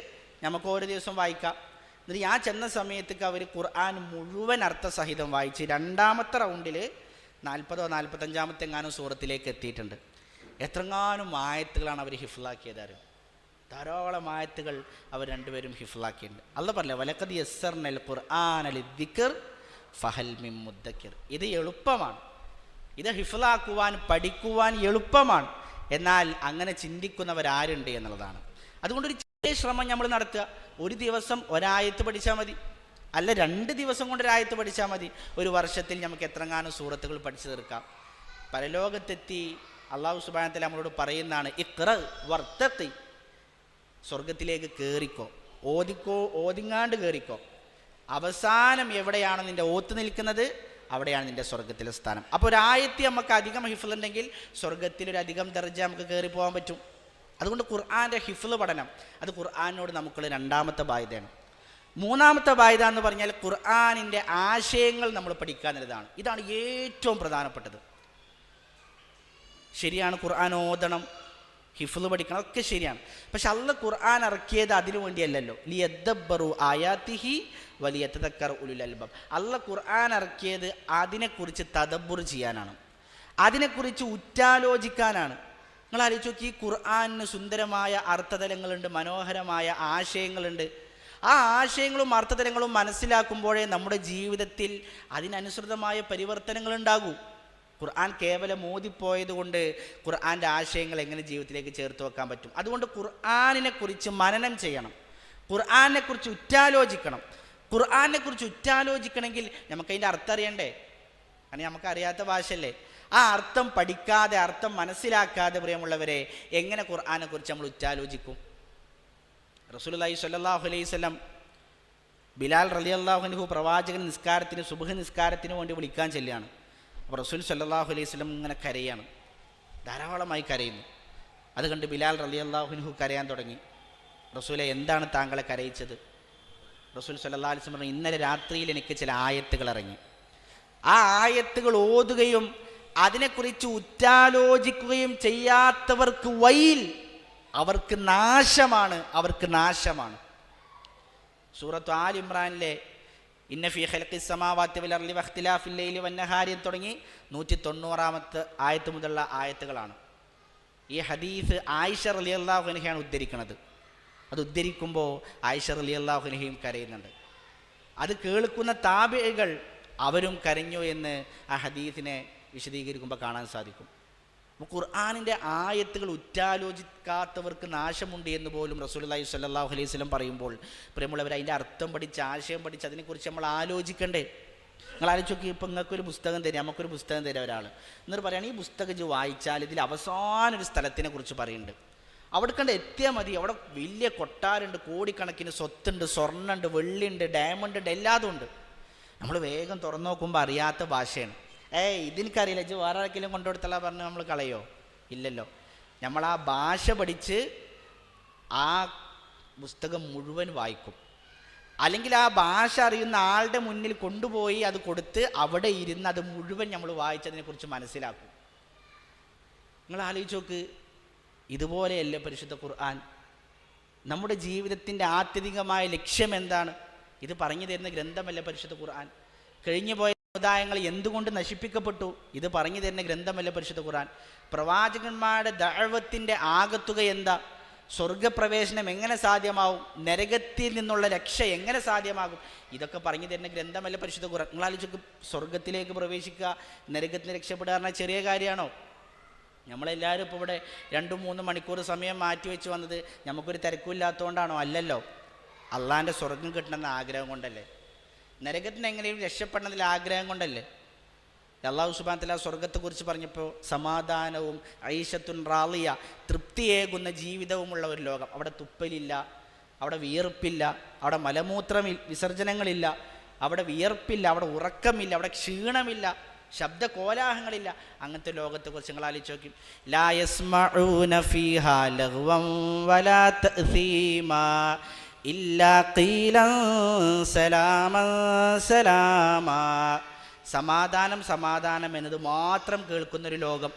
നമുക്ക് ഓരോ ദിവസം വായിക്കാം. എന്നിട്ട് ഞാൻ ചെന്ന സമയത്തേക്ക് അവർ ഖുർആൻ മുഴുവൻ അർത്ഥസഹിതം വായിച്ച് രണ്ടാമത്തെ റൗണ്ടിൽ 40 or 45 എങ്ങാനും സൂറത്തിലേക്ക് എത്തിയിട്ടുണ്ട്. എത്രങ്ങാനും ആയത്തുകളാണ് അവർ ഹിഫ്ളാക്കിയത് അറിയും. ധാരാളം ആയത്തുകൾ അവർ രണ്ടുപേരും ഹിഫ്ളാക്കിയിട്ടുണ്ട്. അല്ലാഹ് പറഞ്ഞില്ലേ, വലഖദ് യസ്സർനൽ ഖുർആന ലിദ്ദിക്ർ ഫഹൽ മിൻ മുദ്ദക്കിർ. ഇത് എളുപ്പമാണ്, ഇത് ഹിഫ്ളാക്കുവാൻ പഠിക്കുവാൻ എളുപ്പമാണ്. എന്നാൽ അങ്ങനെ ചിന്തിക്കുന്നവരാരുണ്ട് എന്നുള്ളതാണ്. അതുകൊണ്ടൊരു ചെറിയ ശ്രമം നമ്മൾ നടത്തുക. ഒരു ദിവസം ഒരായത്ത് പഠിച്ചാൽ മതി, അല്ല 2 ദിവസം കൊണ്ട് ഒരായത്ത് പഠിച്ചാൽ മതി. ഒരു വർഷത്തിൽ നമുക്ക് എത്രങ്ങാനും സൂറത്തുകൾ പഠിച്ചു തീർക്കാം. പരലോകത്തെത്തി അല്ലാഹു സുബ്ഹാനഹു വ തആല നമ്മളോട് പറയുന്നതാണ്, ഇഖ്റ വർത്തഖി, സ്വർഗത്തിലേക്ക് കയറിക്കോ, ഓതിങ്ങാണ്ട് കയറിക്കോ. അവസാനം എവിടെയാണ് നിൻ്റെ ഓത്ത് നിൽക്കുന്നത്, അവിടെയാണ് നിൻ്റെ സ്വർഗത്തിലെ സ്ഥാനം. അപ്പോൾ ഒരായത്തി നമുക്ക് അധികം ഹിഫ്ളുണ്ടെങ്കിൽ സ്വർഗത്തിലൊരധികം ദർജ നമുക്ക് കയറി പോകാൻ പറ്റും. അതുകൊണ്ട് ഖുർആൻ്റെ ഹിഫ്ള് പഠനം അത് ഖുർആനോട് നമുക്കുള്ള രണ്ടാമത്തെ ബാധ്യതയാണ്. മൂന്നാമത്തെ ബാധ്യത എന്ന് പറഞ്ഞാൽ ഖുർആനിൻ്റെ ആശയങ്ങൾ നമ്മൾ പഠിക്കുക എന്നുള്ളതാണ്. ഇതാണ് ഏറ്റവും പ്രധാനപ്പെട്ടത്. ശരിയാണ്, ഖുർആൻ ഓതണം, ഹിഫ്ള് പഠിക്കണം, ഒക്കെ ശരിയാണ്. പക്ഷെ അള്ളാഹ് ഖുർആൻ ഇറക്കിയത് അതിനു വേണ്ടിയല്ലല്ലോ. ലിയദ്ദബ്ബറു ആയാതിഹി വലിയതദക്കറു ഉലുൽ അൽബാബ്. അള്ളാഹ് ഖുർആൻ ഇറക്കിയത് അതിനെക്കുറിച്ച് തദബ്ബുർ ചെയ്യാനാണ്, അതിനെക്കുറിച്ച് ഉറ്റാലോചിക്കാനാണ്. നിങ്ങൾ ആലോചിച്ച് നോക്കി, ഈ ഖുർആനിന് സുന്ദരമായ അർത്ഥതലങ്ങളുണ്ട്, മനോഹരമായ ആശയങ്ങളുണ്ട്. ആ ആശയങ്ങളും അർത്ഥതലങ്ങളും മനസ്സിലാക്കുമ്പോഴേ നമ്മുടെ ജീവിതത്തിൽ അതിനനുസൃതമായ പരിവർത്തനങ്ങൾ ഉണ്ടാകൂ. ഖുർആൻ കേവലം മോദിപ്പോയത് കൊണ്ട് ഖുർആൻ്റെ ആശയങ്ങൾ എങ്ങനെ ജീവിതത്തിലേക്ക് ചേർത്ത് വെക്കാൻ പറ്റും? അതുകൊണ്ട് ഖുർആനിനെ കുറിച്ച് മനനം ചെയ്യണം, ഖുർആനെ കുറിച്ച് ഉറ്റാലോചിക്കണം. ഖുർആനെ കുറിച്ച് ഉറ്റാലോചിക്കണമെങ്കിൽ നമുക്കതിൻ്റെ അർത്ഥം അറിയണ്ടേ? കാരണം നമുക്കറിയാത്ത ഭാഷയല്ലേ. ആ അർത്ഥം പഠിക്കാതെ, അർത്ഥം മനസ്സിലാക്കാതെ പ്രിയമുള്ളവരെ എങ്ങനെ ഖുർആനെ കുറിച്ച് നമ്മൾ ഉറ്റാലോചിക്കും? റസൂലുള്ളാഹി സ്വല്ലല്ലാഹു അലൈഹി വസല്ലം ബിലാൽ റളിയല്ലാഹു അൻഹു പ്രവാചകൻ നിസ്കാരത്തിന്, സുബ്ഹ് നിസ്കാരത്തിന് വേണ്ടി വിളിക്കാൻ ചെല്ലുകയാണ്. അപ്പോൾ റസൂൽ സ്വല്ലല്ലാഹു അലൈഹി വസല്ലം ഇങ്ങനെ കരയാണ്, ധാരാളമായി കരയുന്നു. അത് കണ്ട് ബിലാൽ റളിയല്ലാഹു അൻഹു കരയാൻ തുടങ്ങി. റസൂലെ, എന്താണ് താങ്കളെ കരയിച്ചത്? റസൂൽ സ്വല്ലല്ലാഹു അലൈഹി വസല്ലം പറഞ്ഞു, ഇന്നലെ രാത്രിയിൽ എനിക്ക് ചില ആയത്തുകൾ ഇറങ്ങി. ആ ആയത്തുകൾ ഓതുകയും അതിനെക്കുറിച്ച് ഉറ്റാലോചിക്കുകയും ചെയ്യാത്തവർക്ക് വൈൽ, അവർക്ക് നാശമാണ്, അവർക്ക് നാശമാണ്. സൂറത്ത് ആൽ ഇമ്രാനിലെ ഇന്ന ഫീ ഖൽഖിസ് സമാവാതി വൽ അർളി വഖ്തിലാഫിൽ ലൈലി വന്നഹാരി തുടങ്ങി 190 ആയത്ത് മുതലുള്ള ആയത്തുകളാണ്. ഈ ഹദീസ് ആയിഷ റളിയല്ലാഹു അൻഹയാണ് ഉദ്ധരിക്കുന്നത്. അത് ഉദ്ധരിക്കുമ്പോൾ ആയിഷ റളിയല്ലാഹു അൻഹയും കരയുന്നുണ്ട്. അത് കേൾക്കുന്ന താബിഈകൾ അവരും കരഞ്ഞു എന്ന് ആ ഹദീസിനെ വിശദീകരിക്കുമ്പോൾ കാണാൻ സാധിക്കും. ഖുർആനിൻ്റെ ആയത്തുകൾ ഉറ്റാലോചിക്കാത്തവർക്ക് നാശമുണ്ട് എന്ന് പോലും റസൂലുള്ളാഹി സ്വല്ലല്ലാഹു അലൈഹി വസല്ലം പറയുമ്പോൾ പ്രിയമുള്ളവർ, അതിൻ്റെ അർത്ഥം പഠിച്ച്, ആശയം പഠിച്ച്, അതിനെക്കുറിച്ച് നമ്മൾ ആലോചിക്കണ്ടേ? നിങ്ങൾ ആലോചിച്ച് നോക്കി, ഇപ്പം നിങ്ങൾക്കൊരു പുസ്തകം തരാം, നമുക്കൊരു പുസ്തകം തരാം ഒരാൾ, എന്നിട്ട് പറയുകയാണെങ്കിൽ ഈ പുസ്തകം ഇത് വായിച്ചാൽ ഇതിൽ അവസാന ഒരു സ്ഥലത്തിനെ കുറിച്ച് പറയുന്നുണ്ട്. അവിടെ കണ്ട് എത്തിയാൽ മതി, അവിടെ വലിയ കൊട്ടാരുണ്ട്, കോടിക്കണക്കിന് സ്വത്തുണ്ട്, സ്വർണ്ണമുണ്ട്, വെള്ളിയുണ്ട്, ഡയമണ്ട് ഉണ്ട്, എല്ലാതും ഉണ്ട്. നമ്മൾ വേഗം തുറന്നു നോക്കുമ്പോൾ അറിയാത്ത ഭാഷയാണ്. ഇതെനിക്കറിയില്ല, ഇത് വേറെ ആർക്കെങ്കിലും കൊണ്ടുകൊടുത്തല്ല പറഞ്ഞ് നമ്മൾ കളയോ? ഇല്ലല്ലോ. നമ്മൾ ആ ഭാഷ പഠിച്ച് ആ പുസ്തകം മുഴുവൻ വായിക്കും. അല്ലെങ്കിൽ ആ ഭാഷ അറിയുന്ന ആളുടെ മുന്നിൽ കൊണ്ടുപോയി അത് കൊടുത്ത് അവിടെ ഇരുന്ന് അത് മുഴുവൻ നമ്മൾ വായിച്ചതിനെക്കുറിച്ച് മനസ്സിലാക്കും. നിങ്ങൾ ആലോചിച്ച് നോക്ക്, ഇതുപോലെയല്ലേ പരിശുദ്ധ ഖുർആൻ? നമ്മുടെ ജീവിതത്തിൻ്റെ ആത്യന്തികമായ ലക്ഷ്യം എന്താണ്? ഇത് പറഞ്ഞു തരുന്ന ഗ്രന്ഥമല്ലേ പരിശുദ്ധ ഖുർആൻ? കഴിഞ്ഞുപോയ സമുദായങ്ങൾ എന്തുകൊണ്ട് നശിപ്പിക്കപ്പെട്ടു? ഇത് പറഞ്ഞു തരുന്ന ഗ്രന്ഥമല്ലേ പരിശുദ്ധ ഖുർആൻ? പ്രവാചകന്മാരുടെ ദഅവത്തിൻ്റെ ആകത്തുക എന്താ? സ്വർഗപ്രവേശനം എങ്ങനെ സാധ്യമാവും? നരകത്തിൽ നിന്നുള്ള രക്ഷ എങ്ങനെ സാധ്യമാകും? ഇതൊക്കെ പറഞ്ഞു തരുന്ന ഗ്രന്ഥമല്ലേ പരിശുദ്ധ ഖുർആൻ? നിങ്ങൾ ആലോചിച്ച്, സ്വർഗത്തിലേക്ക് പ്രവേശിക്കുക, നരകത്തിന് രക്ഷപ്പെടുക പറഞ്ഞാൽ ചെറിയ കാര്യമാണോ? നമ്മളെല്ലാവരും ഇപ്പോൾ ഇവിടെ 2-3 മണിക്കൂർ സമയം മാറ്റിവെച്ച് വന്നത് നമുക്കൊരു തിരക്കില്ലാത്തതുകൊണ്ടാണോ? അല്ലല്ലോ. അള്ളാൻ്റെ സ്വർഗം കിട്ടണമെന്ന ആഗ്രഹം കൊണ്ടല്ലേ. നരകത്തിന് എങ്ങനെയും രക്ഷപ്പെടണമെന്നുള്ള ആഗ്രഹം കൊണ്ടല്ലേ. അല്ലാഹു സുബ്ഹാനഹു വ തആല സ്വർഗത്തെക്കുറിച്ച് പറഞ്ഞപ്പോൾ സമാധാനവും ഐശത്തുൻ റാളിയ, തൃപ്തിയേകുന്ന ജീവിതവുമുള്ള ഒരു ലോകം. അവിടെ തുപ്പലില്ല, അവിടെ വിയർപ്പില്ല, അവിടെ മലമൂത്ര വിസർജനങ്ങളില്ല, അവിടെ വിയർപ്പില്ല, അവിടെ ഉറക്കമില്ല, അവിടെ ക്ഷീണമില്ല, ശബ്ദ കോലാഹലങ്ങളില്ല. അങ്ങനത്തെ ലോകത്തെക്കുറിച്ച് നിങ്ങൾ ആലോചിച്ച് നോക്കി. ലാ യസ്മഊന ഫീഹാ ലഗ്വൻ വലാ തഅസീമാ ഇല്ലാ ഖീലൻ സലാമൻ സലാമാ. സമാധാനം സമാധാനം എന്നത് മാത്രം കേൾക്കുന്നൊരു ലോകം.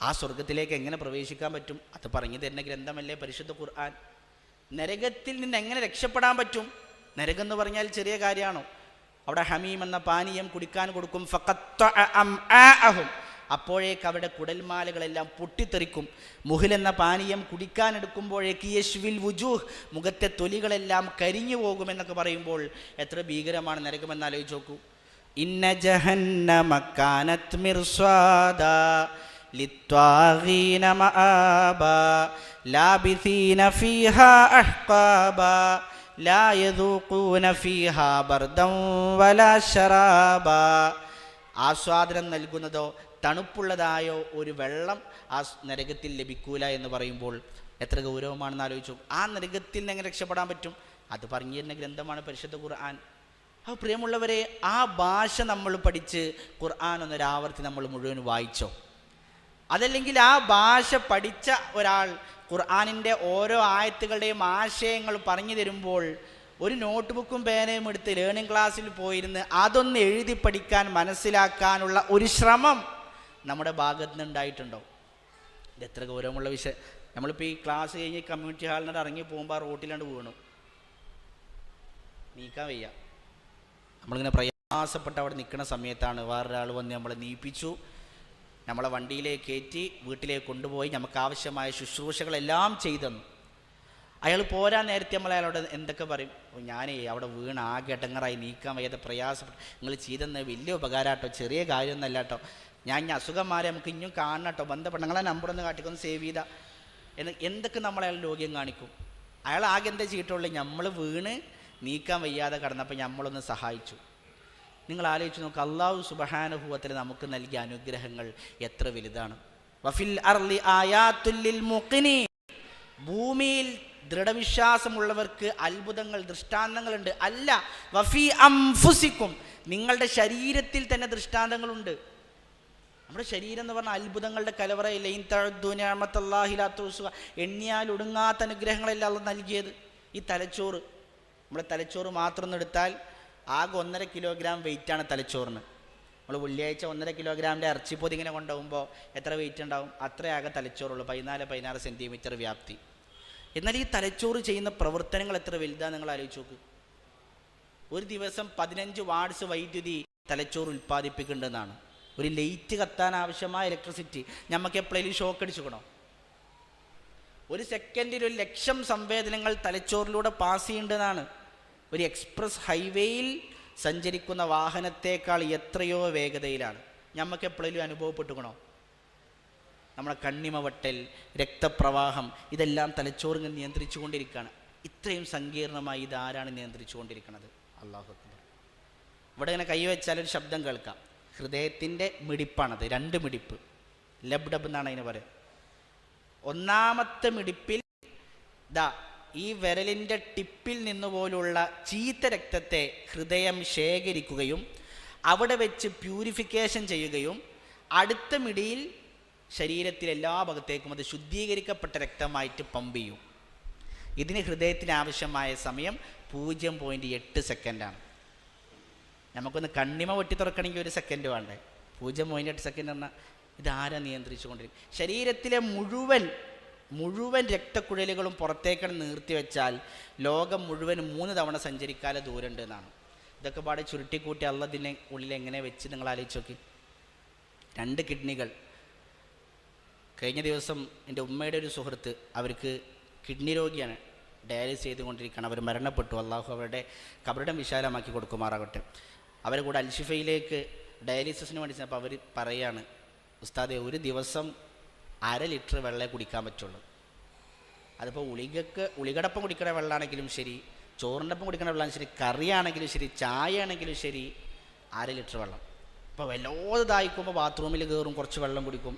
ആ സ്വർഗത്തിലേക്ക് എങ്ങനെ പ്രവേശിക്കാൻ പറ്റും? അത് പറഞ്ഞു തരുന്ന ഗ്രന്ഥമല്ലേ പരിശുദ്ധ ഖുർആൻ. നരകത്തിൽ നിന്ന് എങ്ങനെ രക്ഷപ്പെടാൻ പറ്റും? നരകം എന്ന് പറഞ്ഞാൽ ചെറിയ കാര്യമാണോ? അവിടെ ഹമീം എന്ന പാനീയം കുടിക്കാൻ കൊടുക്കും. അപ്പോഴേക്ക് അവിടെ കുടൽമാലകളെല്ലാം പൊട്ടിത്തെറിക്കും. മുഹിൽ എന്ന പാനീയം കുടിക്കാനെടുക്കുമ്പോഴേക്ക് യശ്വിൽ വുജൂഹ്, മുഖത്തെ തൊലികളെല്ലാം കരിഞ്ഞു പോകുമെന്നൊക്കെ പറയുമ്പോൾ എത്ര ഭീകരമാണ് നരകമെന്ന് ആലോചിച്ച് നോക്കൂ. ഇന്ന ജഹന്നമ കാനത് മിർസ്വാദാ ലിത്വാഗീന മആബാ ലാബിസീന ഫീഹാ അഹ്ഖാബാ ലാ യദൂഖൂന ഫീഹാ ബർദൻ വലാ ശറാബാ. ആസ്വാദനം നൽകുന്നതോ തണുപ്പുള്ളതായോ ഒരു വെള്ളം ആ നരകത്തിൽ ലഭിക്കൂല എന്ന് പറയുമ്പോൾ എത്ര ഗൗരവമാണെന്ന് ആലോചിച്ചു. ആ നരകത്തിൽ നിന്ന് എങ്ങനെ രക്ഷപ്പെടാൻ പറ്റും? അത് പറഞ്ഞു തരുന്ന ഗ്രന്ഥമാണ് പരിശുദ്ധ ഖുർആൻ. അപ്പോൾ പ്രിയമുള്ളവരെ, ആ ഭാഷ നമ്മൾ പഠിച്ച് ഖുർആൻ ഒന്നൊരാവർത്തി നമ്മൾ മുഴുവൻ വായിച്ചോ? അതല്ലെങ്കിൽ ആ ഭാഷ പഠിച്ച ഒരാൾ ഖുർആനിൻ്റെ ഓരോ ആയത്തുകളുടെയും ആശയങ്ങൾ പറഞ്ഞു തരുമ്പോൾ ഒരു നോട്ട് ബുക്കും പേനയും എടുത്ത് ലേണിംഗ് ക്ലാസ്സിൽ പോയിരുന്ന് അതൊന്ന് എഴുതി പഠിക്കാൻ, മനസ്സിലാക്കാനുള്ള ഒരു ശ്രമം നമ്മുടെ ഭാഗത്ത് നിന്ന് ഉണ്ടായിട്ടുണ്ടോ? ഇത് എത്ര ഗൗരവമുള്ള വിഷയം. നമ്മളിപ്പോൾ ഈ ക്ലാസ് കഴിഞ്ഞ് കമ്മ്യൂണിറ്റി ഹാളിനോട് ഇറങ്ങി പോകുമ്പോൾ ആ റോട്ടിലാണ്ട് വീണു, നീക്കാൻ വയ്യ. നമ്മളിങ്ങനെ പ്രയാസപ്പെട്ട് അവിടെ നിൽക്കുന്ന സമയത്താണ് വേറൊരാൾ വന്ന് നമ്മളെ നീപ്പിച്ചു, നമ്മളെ വണ്ടിയിലേക്ക് കയറ്റി വീട്ടിലേക്ക് കൊണ്ടുപോയി നമുക്ക് ആവശ്യമായ ശുശ്രൂഷകളെല്ലാം ചെയ്തെന്നു. അയാൾ പോരാൻ നേരത്തെ നമ്മൾ അയാളോട് എന്തൊക്കെ പറയും? ഞാനേ അവിടെ വീണ് ആകെ ഇടങ്ങറായി, നീക്കാൻ വയ്യാതെ പ്രയാസപ്പെട്ടു, നിങ്ങൾ ചെയ്തെന്ന് വലിയ ഉപകാരം കേട്ടോ, ചെറിയ കാര്യമൊന്നുമല്ല കേട്ടോ, ഞാൻ ഇനി അസുഖം മാറി നമുക്ക് ഇനിയും കാണണം കേട്ടോ, ബന്ധപ്പെട്ട് നിങ്ങളെ നമ്പറൊന്ന് കാട്ടിക്കൊന്ന് സേവ് ചെയ്താൽ എന്ന് എന്തൊക്കെ നമ്മൾ അയാൾ ലോക്യം കാണിക്കും. അയാൾ ആകെ എന്താ ചെയ്തിട്ടുള്ളൂ, നമ്മൾ വീണ് നീക്കാൻ വയ്യാതെ കടന്നപ്പോൾ നമ്മളൊന്ന് സഹായിച്ചു. നിങ്ങൾ ആലോചിച്ച് നോക്ക്, അല്ലാഹു സുബ്ഹാനഹു വ തആല നമുക്ക് നൽകിയ അനുഗ്രഹങ്ങൾ എത്ര വലുതാണ്. വഫിൽ അർളി ആയാത്തുൽ ലിൽ മുഖിനീൻ, ഭൂമിയിൽ ദൃഢവിശ്വാസമുള്ളവർക്ക് അത്ഭുതങ്ങൾ ദൃഷ്ടാന്തങ്ങളുണ്ട്. അല്ല, വഫി അംഫുസിക്കും, നിങ്ങളുടെ ശരീരത്തിൽ തന്നെ ദൃഷ്ടാന്തങ്ങളുണ്ട്. നമ്മുടെ ശരീരം എന്ന് പറഞ്ഞാൽ അത്ഭുതങ്ങളുടെ കലവറയില്ല. ഇൻ തഅദ്ദു നിഅമത്തല്ലാഹി ലാ തുഹ്സുഹ, എണ്ണിയാൽ ഒടുങ്ങാത്ത അനുഗ്രഹങ്ങളെല്ലാം അല്ലാഹു നൽകിയത്. ഈ തലച്ചോറ്, നമ്മുടെ തലച്ചോറ് മാത്രം ഒന്ന് എടുത്താൽ ആകെ 1.5 കിലോഗ്രാം വെയിറ്റാണ് തലച്ചോറിന്. നമ്മൾ വെള്ളിയാഴ്ച 1.5 കിലോഗ്രാമിൻ്റെ ഇറച്ചിപ്പൊതി ഇങ്ങനെ കൊണ്ടുപോകുമ്പോൾ എത്ര വെയിറ്റ് ഉണ്ടാവും? അത്രയാകെ തലച്ചോറുള്ളൂ, 14-16 സെൻറ്റിമീറ്റർ വ്യാപ്തി. എന്നാൽ ഈ തലച്ചോറ് ചെയ്യുന്ന പ്രവർത്തനങ്ങൾ എത്ര വലുതാണ് നിങ്ങൾ ആലോചിച്ച് നോക്ക്. ഒരു ദിവസം 15 വാട്ട്സ് വൈദ്യുതി തലച്ചോറ് ഉൽപ്പാദിപ്പിക്കേണ്ടതെന്നാണ്. ഒരു ലൈറ്റ് കത്താൻ ആവശ്യമായ ഇലക്ട്രിസിറ്റി നമുക്ക് എപ്പോഴേലും ഷോക്ക് അടിച്ചുക്കണോ? ഒരു സെക്കൻഡിൽ 1,00,000 സംവേദനങ്ങൾ തലച്ചോറിലൂടെ പാസ് ചെയ്യേണ്ടതാണ്. ഒരു എക്സ്പ്രസ് ഹൈവേയിൽ സഞ്ചരിക്കുന്ന വാഹനത്തേക്കാൾ എത്രയോ വേഗതയിലാണ്. നമുക്ക് എപ്പോഴേലും അനുഭവപ്പെട്ടുക്കണോ? നമ്മളെ കണ്ണിമ വട്ടൽ, രക്തപ്രവാഹം, ഇതെല്ലാം തലച്ചോറിനെ നിയന്ത്രിച്ചു കൊണ്ടിരിക്കുകയാണ്. ഇത്രയും സങ്കീർണമായി ഇതാരാണ് നിയന്ത്രിച്ചു കൊണ്ടിരിക്കുന്നത്? അല്ലാഹു അക്ബർ. ഇവിടെ ഇങ്ങനെ കൈവച്ചാൽ ഒരു ശബ്ദം കേൾക്കാം. ഹൃദയത്തിൻ്റെ മിടിപ്പാണത്, 2 മിടിപ്പ്, ലബ് ഡബ് എന്നാണ് അതിന് പറയുക. ഒന്നാമത്തെ മിടിപ്പിൽ ഈ വിരലിൻ്റെ ടിപ്പിൽ നിന്നുപോലുള്ള ചീത്ത രക്തത്തെ ഹൃദയം ശേഖരിക്കുകയും അവിടെ വെച്ച് പ്യൂരിഫിക്കേഷൻ ചെയ്യുകയും അടുത്ത മിടിയിൽ ശരീരത്തിലെ എല്ലാ ഭാഗത്തേക്കും അത് ശുദ്ധീകരിക്കപ്പെട്ട രക്തമായിട്ട് പമ്പ് ചെയ്യും. ഇതിന് ഹൃദയത്തിന് ആവശ്യമായ സമയം 0.8 സെക്കൻഡാണ്. നമുക്കൊന്ന് കണ്ണിമ വെട്ടി തുറക്കണമെങ്കിൽ 1 സെക്കൻഡ് വേണ്ടേ? 0.8 സെക്കൻഡ് പറഞ്ഞാൽ ഇതാരാ നിയന്ത്രിച്ചു കൊണ്ടിരിക്കും? ശരീരത്തിലെ മുഴുവൻ രക്തക്കുഴലുകളും പുറത്തേക്കാണ് നിർത്തിവെച്ചാൽ ലോകം മുഴുവൻ 3 തവണ സഞ്ചരിക്കാതെ ദൂരമുണ്ട് എന്നാണ്. ഇതൊക്കെ പാടെ ചുരുട്ടിക്കൂട്ടി അള്ളതിനെ ഉള്ളിൽ എങ്ങനെ വെച്ച് നിങ്ങൾ ആലോചിച്ച് നോക്കി. 2 കിഡ്നികൾ. കഴിഞ്ഞ ദിവസം എൻ്റെ ഉമ്മയുടെ ഒരു സുഹൃത്ത്, അവർക്ക് കിഡ്നി രോഗിയാണ്, ഡയാലിസിസ് ചെയ്തുകൊണ്ടിരിക്കുകയാണ്. അവർ മരണപ്പെട്ടു. അള്ളാഹു അവരുടെ കബറിടം വിശാലമാക്കി കൊടുക്കുമാറാകട്ടെ. അവരെ കൂടെ അൽഷിഫയിലേക്ക് ഡയാലിസിസിന് വേണ്ടി ചെന്നപ്പോൾ അവർ പറയാണ്, ഉസ്താദെ, ഒരു ദിവസം 1/2 ലിറ്റർ വെള്ളമേ കുടിക്കാൻ പറ്റുള്ളൂ. അതിപ്പോൾ ഉളികടപ്പം കുടിക്കുന്ന വെള്ളമാണെങ്കിലും ശരി, ചോറിൻ്റെ ഒപ്പം കുടിക്കുന്ന വെള്ളമാണെങ്കിലും ശരി, കറിയാണെങ്കിലും ശരി, ചായ ആണെങ്കിലും ശരി, 1/2 ലിറ്റർ വെള്ളം. അപ്പോൾ വല്ലാതെ ദാഹിക്കുമ്പോൾ ബാത്റൂമിൽ കയറും, കുറച്ച് വെള്ളം കുടിക്കും.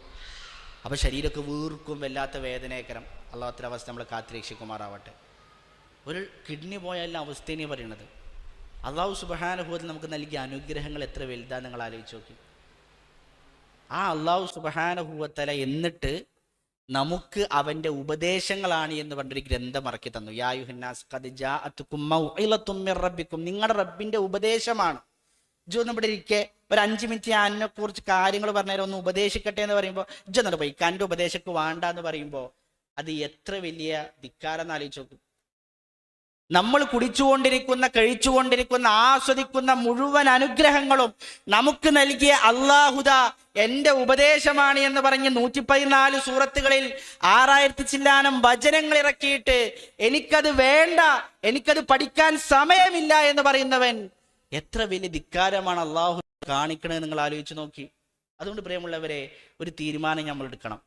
അപ്പോൾ ശരീരമൊക്കെ വീർക്കും, വല്ലാത്ത വേദനയക്കരം. അള്ളാഹുവിൻ്റെ അവസ്ഥ നമ്മൾ കാത്തുരക്ഷിക്കുമാറാവട്ടെ. ഒരു കിഡ്നി പോയാലും അവസ്ഥ ഇനി പറയണത്. അള്ളാഹു സുബ്ഹാനഹു വ തആല നമുക്ക് നൽകിയ അനുഗ്രഹങ്ങൾ എത്ര വലുതാണ് നിങ്ങൾ ആലോചിച്ച് നോക്കി. ആ അള്ളാഹു സുബ്ഹാനഹു വ തആല എന്നിട്ട് നമുക്ക് അവൻ്റെ ഉപദേശങ്ങളാണ് എന്ന് പറഞ്ഞൊരു ഗ്രന്ഥം ഇറക്കി തന്നു. യാ അയ്യുഹന്നാസ് ഖദ് ജാഅതുകും മൗഇളത്തും മിർ റബ്ബിക്കും, നിങ്ങളുടെ റബ്ബിൻ്റെ ഉപദേശമാണ്. ഇവിടെ ഇരിക്കെ ഒരു 5 മിനിറ്റ് ഞാൻ അതിനെക്കുറിച്ച് കാര്യങ്ങൾ പറഞ്ഞുതരാം, ഒന്ന് ഉപദേശിക്കട്ടെ എന്ന് പറയുമ്പോൾ എന്നിട്ട് പോയി എൻ്റെ ഉപദേശക്ക് വേണ്ട എന്ന് പറയുമ്പോൾ അത് എത്ര വലിയ ധിക്കാരം എന്ന് ആലോചിച്ച് നോക്കും. നമ്മൾ കുടിച്ചുകൊണ്ടിരിക്കുന്ന, കഴിച്ചുകൊണ്ടിരിക്കുന്ന, ആസ്വദിക്കുന്ന മുഴുവൻ അനുഗ്രഹങ്ങളും നമുക്ക് നൽകിയ അല്ലാഹുദ എൻ്റെ ഉപദേശമാണ് എന്ന് പറഞ്ഞ് 114 സൂറത്തുകളിൽ 6000 ചില്ലാനം വചനങ്ങൾ ഇറക്കിയിട്ട് എനിക്കത് വേണ്ട, എനിക്കത് പഠിക്കാൻ സമയമില്ല എന്ന് പറയുന്നവൻ എത്ര വലിയ ധിക്കാരമാണ് അള്ളാഹു കാണിക്കണത് നിങ്ങൾ ആലോചിച്ച് നോക്കി. അതുകൊണ്ട് പ്രിയമുള്ളവരെ, ഒരു തീരുമാനം നമ്മൾ എടുക്കണം.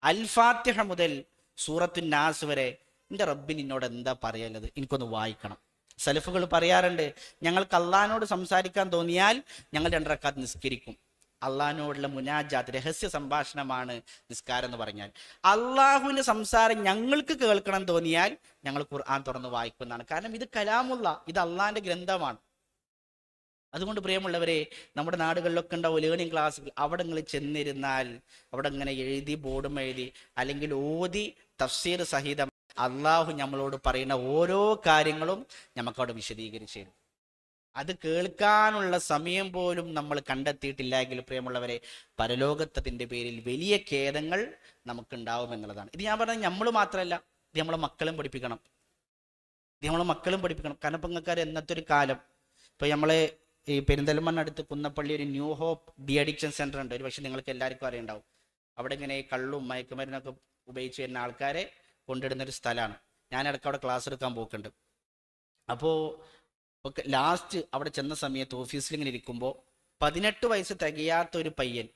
അൽ ഫാത്തിഹ മുതൽ സൂറത്തുൻ നാസ് വരെ എൻ്റെ റബ്ബിന് എന്നോട് എന്താ പറയുന്നത് എനിക്കൊന്ന് വായിക്കണം. സലഫുകൾ പറയാറുണ്ട്, ഞങ്ങൾക്ക് അള്ളാഹിനോട് സംസാരിക്കാൻ തോന്നിയാൽ ഞങ്ങൾ 2 റക്അത്ത് നിസ്കരിക്കും. അള്ളാഹിനോടുള്ള മുനാജാത്ത്, രഹസ്യ സംഭാഷണമാണ് നിസ്കാരം എന്ന് പറഞ്ഞാൽ. അള്ളാഹുവിൻ്റെ സംസാരം ഞങ്ങൾക്ക് കേൾക്കണം തോന്നിയാൽ ഞങ്ങൾ ഖുർആൻ തുറന്ന് വായിക്കുന്നതാണ്. കാരണം ഇത് കലാമുള്ള, ഇത് അള്ളാഹിൻ്റെ ഗ്രന്ഥമാണ്. അതുകൊണ്ട് പ്രിയമുള്ളവരെ, നമ്മുടെ നാടുകളിലൊക്കെ ഉണ്ടാവും ലേണിംഗ് ക്ലാസ്സുകൾ. അവിടെ നിങ്ങൾ ചെന്നിരുന്നാൽ അവിടെ ഇങ്ങനെ എഴുതി, ബോർഡും എഴുതി അല്ലെങ്കിൽ ഓതി തഫ്സീർ സഹിതം അള്ളാഹു നമ്മളോട് പറയുന്ന ഓരോ കാര്യങ്ങളും നമുക്കവിടെ വിശദീകരിച്ചു തരും. അത് കേൾക്കാനുള്ള സമയം പോലും നമ്മൾ കണ്ടെത്തിയിട്ടില്ലെങ്കിൽ പ്രിയമുള്ളവരെ, പരലോകത്തതിൻ്റെ പേരിൽ വലിയ ഖേദങ്ങൾ നമുക്കുണ്ടാവും എന്നുള്ളതാണ്. ഇത് ഞാൻ പറഞ്ഞത് നമ്മൾ മാത്രമല്ല, ഇത് നമ്മളെ മക്കളും പഠിപ്പിക്കണം. കാരണം ഇപ്പം നിങ്ങൾക്കാർ എന്നത്തെ ഒരു കാലം, ഇപ്പം നമ്മളെ ഈ പെരിന്തൽമണ്ണ അടുത്ത് കുന്നപ്പള്ളി ഒരു new hope de addiction centre ഉണ്ട്. ഒരു പക്ഷേ നിങ്ങൾക്ക് എല്ലാവർക്കും അറിയുണ്ടാവും. അവിടെ ഇങ്ങനെ കള്ളും മയക്കുമരുന്നൊക്കെ ഉപയോഗിച്ച് വരുന്ന ആൾക്കാരെ കൊണ്ടിടുന്നൊരു സ്ഥലമാണ്. ഞാനിടയ്ക്ക് അവിടെ ക്ലാസ് എടുക്കാൻ പോക്കുണ്ട്. അപ്പോൾ ലാസ്റ്റ് അവിടെ ചെന്ന സമയത്ത് ഓഫീസിൽ ഇങ്ങനെ ഇരിക്കുമ്പോൾ 18 വയസ്സ് തികയാത്ത ഒരു പയ്യൻ,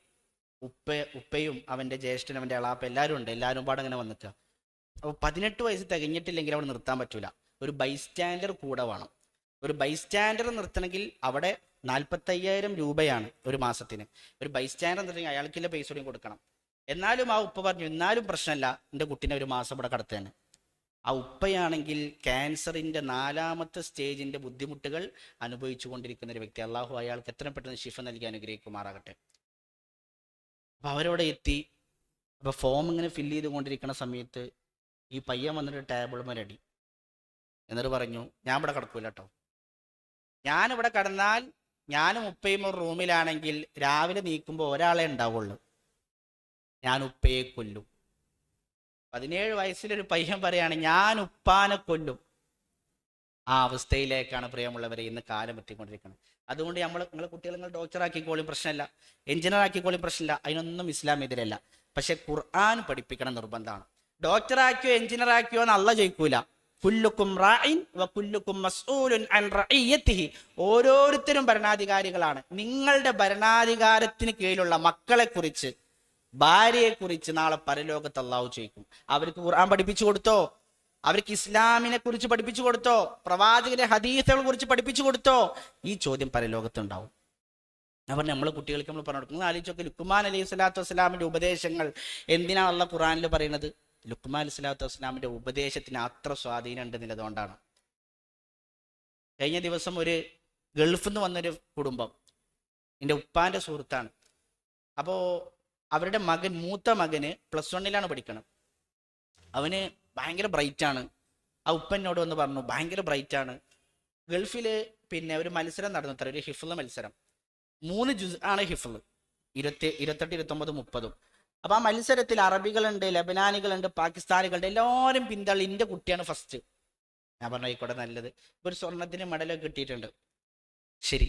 ഉപ്പയും അവൻ്റെ ജ്യേഷ്ഠനും അവൻ്റെ അളാപ്പ എല്ലാവരും ഉണ്ട്, എല്ലാവരും പാടെ ഇങ്ങനെ വന്നിക്കുക. അപ്പോൾ 18 വയസ്സ് തികഞ്ഞിട്ടില്ലെങ്കിൽ അവിടെ നിർത്താൻ പറ്റൂല, ഒരു ബൈസ്റ്റാൻഡർ കൂടെ വേണം. ഒരു ബൈസ്റ്റാൻഡർ നിർത്തണമെങ്കിൽ അവിടെ 45,000 രൂപയാണ് ഒരു മാസത്തിന്. ഒരു ബൈസ്റ്റാൻഡർ നിർത്തണമെങ്കിൽ അയാൾക്കുള്ള പൈസ കൂടി കൊടുക്കണം. എന്നാലും ആ ഉപ്പ പറഞ്ഞു, എന്നാലും പ്രശ്നമല്ല, എൻ്റെ കുട്ടീനെ ഒരു മാസം ഇവിടെ കടത്തേനെ. ആ ഉപ്പയാണെങ്കിൽ ക്യാൻസറിൻ്റെ 4ാമത്തെ സ്റ്റേജിൻ്റെ ബുദ്ധിമുട്ടുകൾ അനുഭവിച്ചു കൊണ്ടിരിക്കുന്ന ഒരു വ്യക്തി. അള്ളാഹു അയാൾക്ക് എത്രയും പെട്ടെന്ന് ശിഫ നൽകി അനുഗ്രഹിക്കുമാറാകട്ടെ. അപ്പോൾ അവരവിടെ എത്തി. അപ്പോൾ ഫോം ഇങ്ങനെ ഫില്ല് ചെയ്തുകൊണ്ടിരിക്കുന്ന സമയത്ത് ഈ പയ്യൻ വന്നിട്ട് ടേബിൾ മേലടി. എന്നിട്ട് പറഞ്ഞു, ഞാൻ ഇവിടെ കിടക്കൂല കേട്ടോ, ഞാനിവിടെ കിടന്നാൽ ഞാനും ഉപ്പയും ഒരു റൂമിലാണെങ്കിൽ രാവിലെ നീക്കുമ്പോൾ ഒരാളെ ഉണ്ടാവുള്ളൂ, ഞാൻ ഉപ്പയെ കൊല്ലും. 17 വയസ്സിലൊരു പയ്യൻ പറയാണ്, ഞാൻ ഉപ്പാനെ കൊല്ലും. ആ അവസ്ഥയിലേക്കാണ് പ്രിയമുള്ളവരെ ഇന്ന് കാലം എത്തിക്കൊണ്ടിരിക്കുന്നത്. അതുകൊണ്ട് നിങ്ങൾ കുട്ടികൾ നിങ്ങൾ ഡോക്ടറാക്കിക്കോളും പ്രശ്നമില്ല, എഞ്ചിനീയർ ആക്കിക്കോളും പ്രശ്നമില്ല, അതിനൊന്നും ഇസ്ലാം എതിരല്ല. പക്ഷെ ഖുർആൻ പഠിപ്പിക്കണം നിർബന്ധമാണ്. ഡോക്ടറാക്കിയോ എഞ്ചിനീയർ ആക്കിയോ എന്ന് അള്ളാഹ് ചോദിക്കൂല. കുല്ലുക്കും റാഇൻ വ കുല്ലുക്കും മസ്ഊലുൻ അൻ റഇയ്യതിഹി. ഓരോരുത്തരും ഭരണാധികാരികളാണ്. നിങ്ങളുടെ ഭരണാധികാരത്തിന് കീഴിലുള്ള മക്കളെക്കുറിച്ച്, ഭാര്യയെക്കുറിച്ച് നാളെ പരലോകത്ത് അള്ളാഹു ചോദിക്കും. അവർക്ക് ഖുർആൻ പഠിപ്പിച്ചു കൊടുത്തോ? അവർക്ക് ഇസ്ലാമിനെ കുറിച്ച് പഠിപ്പിച്ചു കൊടുത്തോ? പ്രവാചകന്റെ ഹദീസുകളെ കുറിച്ച് പഠിപ്പിച്ചു കൊടുത്തോ? ഈ ചോദ്യം പരലോകത്ത് ഉണ്ടാവും. ഞാൻ പറഞ്ഞു, നമ്മളെ കുട്ടികൾക്ക് നമ്മൾ പറഞ്ഞു കൊടുക്കുന്നത് ആലോചിച്ചൊക്കെ. ലുക്മാൻ അലൈഹി സ്വലാത്തു വസ്സലാമിന്റെ ഉപദേശങ്ങൾ എന്തിനാണ് അള്ളാഹ് ഖുർആനിൽ പറയുന്നത്? ലുക്മാൻ അലൈഹി സ്വലാത്തു വസ്സലാമിന്റെ ഉപദേശത്തിന് അത്ര സ്വാധീനം ഉണ്ടെന്നില്ല, അതുകൊണ്ടാണ്. കഴിഞ്ഞ ദിവസം ഒരു ഗൾഫിൽ നിന്ന് വന്നൊരു കുടുംബം, എൻ്റെ ഉപ്പാന്റെ സുഹൃത്താണ്. അപ്പോൾ അവരുടെ മകൻ, മൂത്ത മകന് +1 പഠിക്കണം. അവന് ഭയങ്കര ബ്രൈറ്റാണ്. ആ ഉപ്പനോട് വന്ന് പറഞ്ഞു, ഭയങ്കര ബ്രൈറ്റാണ്. ഗൾഫിൽ പിന്നെ ഒരു മത്സരം നടന്നു, ഒരു ഹിഫ്ള് മത്സരം. 3 ജുസ് ആണ് ഹിഫ്ള്, 28, 29, 30. അപ്പം ആ മത്സരത്തിൽ അറബികളുണ്ട്, ലബനാനികളുണ്ട്, പാകിസ്ഥാനികളുണ്ട്, എല്ലാവരും പിന്തള്ളി എൻ്റെ കുട്ടിയാണ് ഫസ്റ്റ്. ഞാൻ പറഞ്ഞു, ആയിക്കോട്ടെ, നല്ലത്. ഒരു സ്വർണത്തിന് മെഡലൊക്കെ കിട്ടിയിട്ടുണ്ട്, ശരി.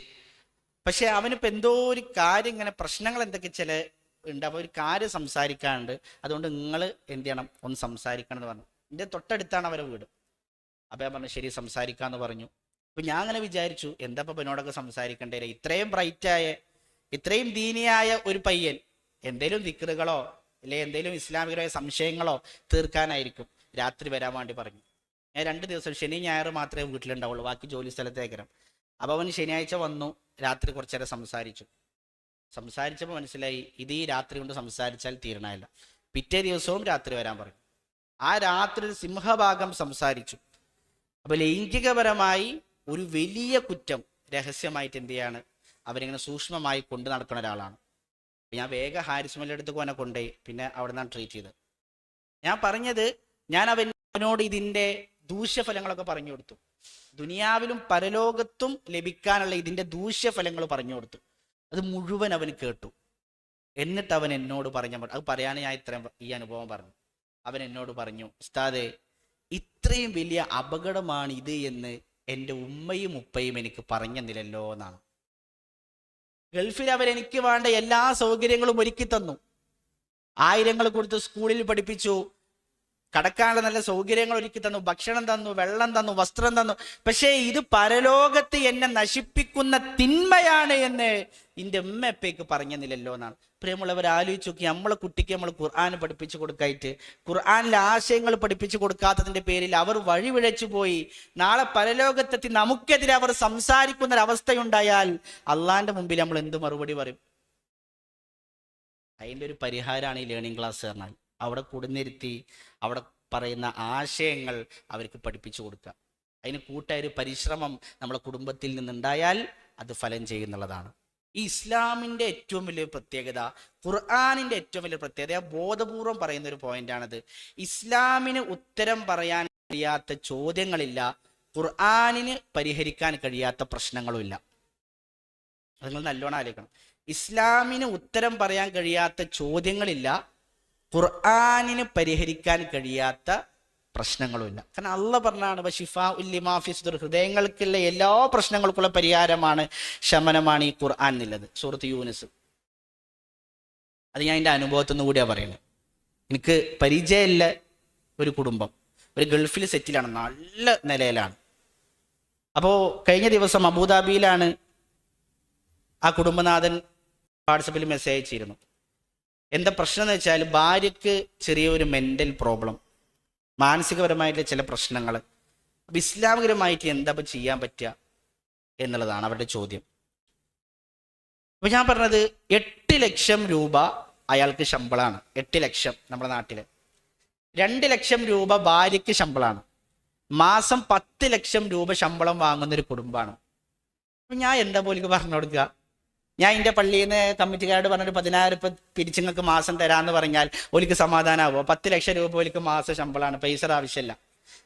പക്ഷെ അവനിപ്പോൾ എന്തോ ഒരു കാര്യം, ഇങ്ങനെ പ്രശ്നങ്ങൾ എന്തൊക്കെ ചില ഉണ്ട്. അപ്പോൾ ഒരു കാര്യം സംസാരിക്കാനുണ്ട്, അതുകൊണ്ട് നിങ്ങൾ എന്ത് ചെയ്യണം, ഒന്ന് സംസാരിക്കണം എന്ന് പറഞ്ഞു. എൻ്റെ തൊട്ടടുത്താണ് അവരെ വീട്. അപ്പോൾ ഞാൻ പറഞ്ഞു, ശരി, സംസാരിക്കാമെന്ന് പറഞ്ഞു. അപ്പം ഞാൻ അങ്ങനെ വിചാരിച്ചു, എന്താ ഇപ്പം എന്നോടൊക്കെ സംസാരിക്കണ്ടേ, ഇത്രയും ബ്രൈറ്റായ, ഇത്രയും ദീനിയായ ഒരു പയ്യൻ, എന്തേലും ദിക്റുകളോ അല്ലെ എന്തേലും ഇസ്ലാമികമായ സംശയങ്ങളോ തീർക്കാനായിരിക്കും രാത്രി വരാൻ വേണ്ടി പറഞ്ഞു. ഞാൻ 2 ദിവസം, ശനി ഞായർ മാത്രമേ വീട്ടിലുണ്ടാവുള്ളൂ, ബാക്കി ജോലി സ്ഥലത്തേക്കരം. അപ്പോൾ അവൻ ശനിയാഴ്ച വന്നു, രാത്രി കുറച്ചു നേരം സംസാരിച്ചപ്പോൾ മനസ്സിലായി, ഇത് ഈ രാത്രി കൊണ്ട് സംസാരിച്ചാൽ തീരണമല്ല. പിറ്റേ ദിവസവും രാത്രി വരാൻ പറഞ്ഞു. ആ രാത്രി ഒരു സിംഹഭാഗം സംസാരിച്ചു. അപ്പോൾ ലൈംഗികപരമായി ഒരു വലിയ കുറ്റം രഹസ്യമായിട്ട് എന്ത് ചെയ്യാണ്, അവരിങ്ങനെ സൂക്ഷ്മമായി കൊണ്ടു നടക്കുന്ന ഒരാളാണ്. ഞാൻ വേഗം ഹാരിസ് മൊയ്‌ലിയുടെ അടുത്ത് അവനെ കൊണ്ടുപോയി, പിന്നെ അവിടെ നിന്നാണ് ട്രീറ്റ് ചെയ്തത്. ഞാൻ പറഞ്ഞത്, ഞാൻ അവനോട് ഇതിൻ്റെ ദൂഷ്യഫലങ്ങളൊക്കെ പറഞ്ഞു കൊടുത്തു. ദുനിയാവിലും പരലോകത്തും ലഭിക്കാനുള്ള ഇതിൻ്റെ ദൂഷ്യഫലങ്ങൾ പറഞ്ഞു കൊടുത്തു. അത് മുഴുവൻ അവന് കേട്ടു. എന്നിട്ട് അവൻ എന്നോട് അത് പറയാൻ ഞാൻ ഇത്രയും ഈ അനുഭവം പറഞ്ഞു. അവൻ എന്നോട് പറഞ്ഞു, ഉസ്താദേ, ഇത്രയും വലിയ അപകടമാണ് ഇത് എന്ന് എൻ്റെ ഉമ്മയും ഉപ്പയും എനിക്ക് പറഞ്ഞെന്നില്ലല്ലോ എന്നാണ്. ഗൾഫിൽ അവരെനിക്ക് വേണ്ട എല്ലാ സൗകര്യങ്ങളും ഒരുക്കി തന്നു. 1000 കൊടുത്ത് സ്കൂളിൽ പഠിപ്പിച്ചു, കടക്കാനുള്ള നല്ല സൗകര്യങ്ങൾ ഒരുക്കി തന്നു, ഭക്ഷണം തന്നു, വെള്ളം തന്നു, വസ്ത്രം തന്നു. പക്ഷേ ഇത് പരലോകത്ത് എന്നെ നശിപ്പിക്കുന്ന തിന്മയാണ് എന്ന് എൻ്റെ ഉമ്മയപ്പേക്ക് പറഞ്ഞെന്നില്ലല്ലോ എന്നാണ്. പ്രിയമുള്ളവർ, ആലോചിച്ച് നോക്കി, നമ്മളെ കുട്ടിക്ക് നമ്മൾ ഖുർആൻ പഠിപ്പിച്ചു കൊടുക്കായിട്ട്, ഖുർആനിലെ ആശയങ്ങൾ പഠിപ്പിച്ചു കൊടുക്കാത്തതിൻ്റെ പേരിൽ അവർ വഴിവിഴച്ചു പോയി. നാളെ പരലോകത്തെത്തി നമുക്കെതിരെ അവർ സംസാരിക്കുന്ന ഒരവസ്ഥയുണ്ടായാൽ അള്ളാന്റെ മുമ്പിൽ നമ്മൾ എന്ത് മറുപടി പറയും? അതിൻ്റെ ഒരു പരിഹാരമാണ് ഈ ലേണിംഗ് ക്ലാസ് പറഞ്ഞാൽ. അവിടെ കൊടുന്നിരുത്തി അവിടെ പറയുന്ന ആശയങ്ങൾ അവർക്ക് പഠിപ്പിച്ചു കൊടുക്കുക. അതിന് കൂട്ടായൊരു പരിശ്രമം നമ്മളെ കുടുംബത്തിൽ നിന്നുണ്ടായാൽ അത് ഫലം ചെയ്യുന്നുള്ളതാണ്. ഈ ഇസ്ലാമിൻ്റെ ഏറ്റവും വലിയ പ്രത്യേകത, ഖുർആനിൻ്റെ ഏറ്റവും വലിയ പ്രത്യേകത, ബോധപൂർവം പറയുന്ന ഒരു പോയിന്റാണത്. ഇസ്ലാമിന് ഉത്തരം പറയാൻ കഴിയാത്ത ചോദ്യങ്ങളില്ല, ഖുർആനിന് പരിഹരിക്കാൻ കഴിയാത്ത പ്രശ്നങ്ങളുമില്ല. അത് നിങ്ങൾ നല്ലോണം ആലോചിക്കണം. ഇസ്ലാമിന് ഉത്തരം പറയാൻ കഴിയാത്ത ചോദ്യങ്ങളില്ല, ഖുർആനിന് പരിഹരിക്കാൻ കഴിയാത്ത പ്രശ്നങ്ങളുമില്ല. കാരണം അള്ളാഹ് പറഞ്ഞാണ് ഷിഫാഉൽ ലിമാ ഫി സുദൂർ, ഹൃദയങ്ങൾക്കുള്ള എല്ലാ പ്രശ്നങ്ങൾക്കുള്ള പരിഹാരമാണ്, ശമനമാണ് ഈ ഖുർആൻ എന്നുള്ളത്. സൂറത്ത് യൂനുസ്. അത് ഞാൻ എൻ്റെ അനുഭവത്തിൽ നിന്ന് കൂടിയാണ് പറയുന്നത്. എനിക്ക് പരിചയമില്ല ഒരു കുടുംബം, ഒരു ഗൾഫിൽ സെറ്റിലാണ്, നല്ല നിലയിലാണ്. അപ്പോൾ കഴിഞ്ഞ ദിവസം അബുദാബിയിലാണ്. ആ കുടുംബനാഥൻ വാട്സപ്പിൽ മെസ്സേജ് അയച്ചിരുന്നു. എന്താ പ്രശ്നം എന്ന് വെച്ചാൽ ഭാര്യയ്ക്ക് ചെറിയൊരു മെൻ്റൽ പ്രോബ്ലം, മാനസികപരമായിട്ടുള്ള ചില പ്രശ്നങ്ങൾ. അപ്പം ഇസ്ലാമികരമായിട്ട് എന്താ ഇപ്പം ചെയ്യാൻ പറ്റുക എന്നുള്ളതാണ് അവരുടെ ചോദ്യം. അപ്പം ഞാൻ പറഞ്ഞത് 8 ലക്ഷം രൂപ അയാൾക്ക് ശമ്പളമാണ്. 8 ലക്ഷം നമ്മുടെ നാട്ടിൽ. 2 ലക്ഷം രൂപ ഭാര്യയ്ക്ക് ശമ്പളമാണ്. മാസം 10 ലക്ഷം രൂപ ശമ്പളം വാങ്ങുന്നൊരു കുടുംബമാണ്. അപ്പം ഞാൻ എന്താ പോലും പറഞ്ഞു കൊടുക്കുക? ഞാൻ എൻ്റെ പള്ളിയിൽ നിന്ന് കമ്മിറ്റിക്കാരോട് പറഞ്ഞൊരു 10,000 രൂപ പിരിച്ചിങ്ങൾക്ക് മാസം തരാമെന്ന് പറഞ്ഞാൽ ഒലിക്ക് സമാധാനമാവുമോ? 10 ലക്ഷം രൂപ ഒലിക്ക് മാസം ശമ്പളമാണ്, പൈസ ആവശ്യമില്ല.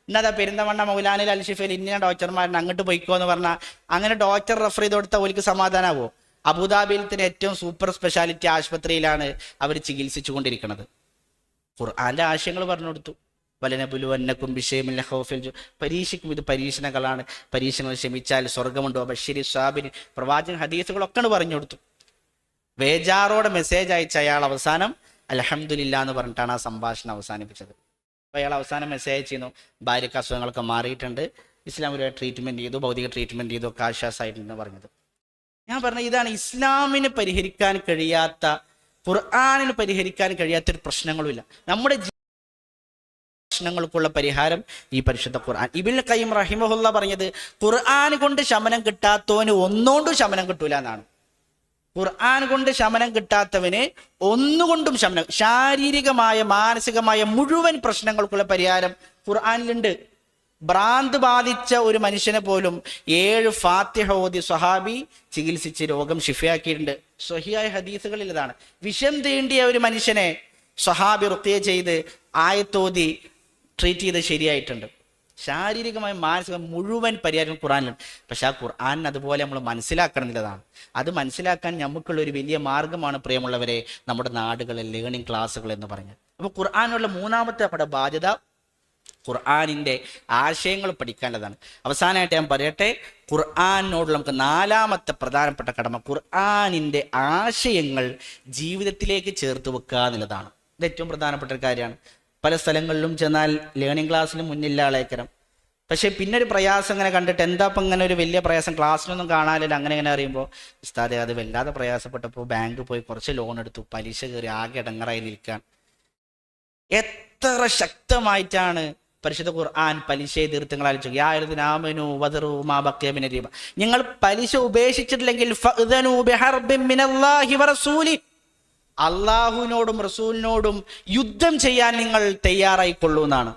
എന്നാ പെരിന്തമണ്ണ മൗലാനയിൽ അൽഷിഫയിൽ ഇന്ന ഡോക്ടർമാരൻ അങ്ങോട്ട് പോയിക്കോ എന്ന് പറഞ്ഞാൽ അങ്ങനെ ഡോക്ടർ റെഫർ ചെയ്ത് കൊടുത്താൽ ഒലിക്ക് സമാധാനമാവുമോ? അബുദാബിയിൽ തന്നെ ഏറ്റവും സൂപ്പർ സ്പെഷ്യാലിറ്റി ആശുപത്രിയിലാണ് അവർ ചികിത്സിച്ചു കൊണ്ടിരിക്കുന്നത്. ഖുർആന്റെ ആശയങ്ങൾ പറഞ്ഞു കൊടുത്തു. വലനബുലുവന്നക്കും ബിശൈഇൻ ഖൗഫിൽ, പരീക്ഷിക്കും, ഇത് പരീക്ഷണങ്ങളാണ്, പരീക്ഷണങ്ങൾ ക്ഷമിച്ചാൽ സ്വർഗമുണ്ടോ, ബശ്ശിരി സ്വാബിരി, പ്രവാചകൻ ഹദീസുകളൊക്കെ പറഞ്ഞു കൊടുത്തു. വേജാറോടെ മെസ്സേജ് അയച്ച അയാൾ അവസാനം അൽഹംദുലില്ലാ എന്ന് പറഞ്ഞിട്ടാണ് ആ സംഭാഷണം അവസാനിപ്പിച്ചത്. അപ്പോൾ അയാൾ അവസാനം മെസ്സേജ് ചെയ്യുന്നു, ഭാര്യയ്ക്ക് അസുഖങ്ങളൊക്കെ മാറിയിട്ടുണ്ട്, ഇസ്ലാമിലെ ട്രീറ്റ്മെൻറ്റ് ചെയ്തു, ഭൗതിക ട്രീറ്റ്മെൻറ്റ് ചെയ്തു, ഒക്കെ ആശ്വാസമായിട്ടെന്ന് പറഞ്ഞത്. ഞാൻ പറഞ്ഞ ഇതാണ് ഇസ്ലാമിന് പരിഹരിക്കാൻ കഴിയാത്ത, ഖുർആനിന് പരിഹരിക്കാൻ കഴിയാത്തൊരു പ്രശ്നങ്ങളുമില്ല. നമ്മുടെ പ്രശ്നങ്ങൾക്കുള്ള പരിഹാരം ഈ പരിശുദ്ധ ഖുർആൻ. ഇബ്നുൽ ഖയ്യിം റഹിമഹുല്ലാ പറഞ്ഞത് ഖുർആൻ കൊണ്ട് ശമനം കിട്ടാത്തവന് ഒന്നുകൊണ്ടും ശമനം കിട്ടൂല എന്നാണ്. ഖുർആൻ കൊണ്ട് ശമനം കിട്ടാത്തവന് ഒന്നുകൊണ്ടും ശമനം, ശാരീരികമായ മാനസികമായ മുഴുവൻ പ്രശ്നങ്ങൾക്കുള്ള പരിഹാരം ഖുർആനിലുണ്ട്. ഭ്രാന്ത് ബാധിച്ച ഒരു മനുഷ്യനെ പോലും 7 ഫാത്തിഹ ഓതി സ്വഹാബി ചികിത്സിച്ച് രോഗം ശിഫയാക്കിയിട്ടുണ്ട്. സ്വഹിയായ ഹദീസുകളിൽ ഇതാണ്. വിഷം തീണ്ടിയ ഒരു മനുഷ്യനെ സ്വഹാബി റുഖ്യ ചെയ്ത് ആയത്തോതി ട്രീറ്റ് ചെയ്ത് ശരിയായിട്ടുണ്ട്. ശാരീരികമായ മാനസിക മുഴുവൻ പരിഹാരം ഖുർആനിലുണ്ട്. പക്ഷെ ആ ഖുർആൻ അതുപോലെ നമ്മൾ മനസ്സിലാക്കണം എന്നുള്ളതാണ്. അത് മനസ്സിലാക്കാൻ നമുക്കുള്ളൊരു വലിയ മാർഗമാണ് പ്രിയമുള്ളവരെ നമ്മുടെ നാടുകളിൽ ലേണിംഗ് ക്ലാസ്സുകൾ എന്ന് പറഞ്ഞത്. അപ്പോൾ ഖുർആനുള്ള മൂന്നാമത്തെ നമ്മുടെ ബാധ്യത ഖുർആനിൻ്റെ ആശയങ്ങൾ പഠിക്കേണ്ടതാണ്. അവസാനമായിട്ട് ഞാൻ പറയട്ടെ, ഖുർആനോട് നമുക്ക് 4ാമത്തെ പ്രധാനപ്പെട്ട കടമ ഖുർആനിൻ്റെ ആശയങ്ങൾ ജീവിതത്തിലേക്ക് ചേർത്ത് വെക്കുക എന്നുള്ളതാണ്. ഇത് ഏറ്റവും പ്രധാനപ്പെട്ട ഒരു കാര്യമാണ്. പല സ്ഥലങ്ങളിലും ചെന്നാൽ ലേണിംഗ് ക്ലാസ്സിന് മുന്നില്ല ആളേക്കരം. പക്ഷേ പിന്നെ ഒരു പ്രയാസം ഇങ്ങനെ കണ്ടിട്ട് എന്താ ഇപ്പം ഇങ്ങനെ ഒരു വലിയ പ്രയാസം ക്ലാസ്സിലൊന്നും കാണാനില്ല, അങ്ങനെ അറിയുമ്പോൾ ഉസ്താദേ അത് വല്ലാതെ പ്രയാസപ്പെട്ടപ്പോൾ ബാങ്ക് പോയി കുറച്ച് ലോൺ എടുത്തു, പലിശ കയറി ആകെ ഇടങ്ങറായി നിൽക്കാൻ. എത്ര ശക്തമായിട്ടാണ് പരിശുദ്ധ ഖുർആൻ പലിശയെ തീർത്തുങ്ങൾ ആലോചിച്ചു. നിങ്ങൾ പലിശ ഉപേക്ഷിച്ചിട്ടില്ലെങ്കിൽ അള്ളാഹുവിനോടും റസൂലിനോടും യുദ്ധം ചെയ്യാൻ നിങ്ങൾ തയ്യാറായിക്കൊള്ളൂ എന്നാണ്.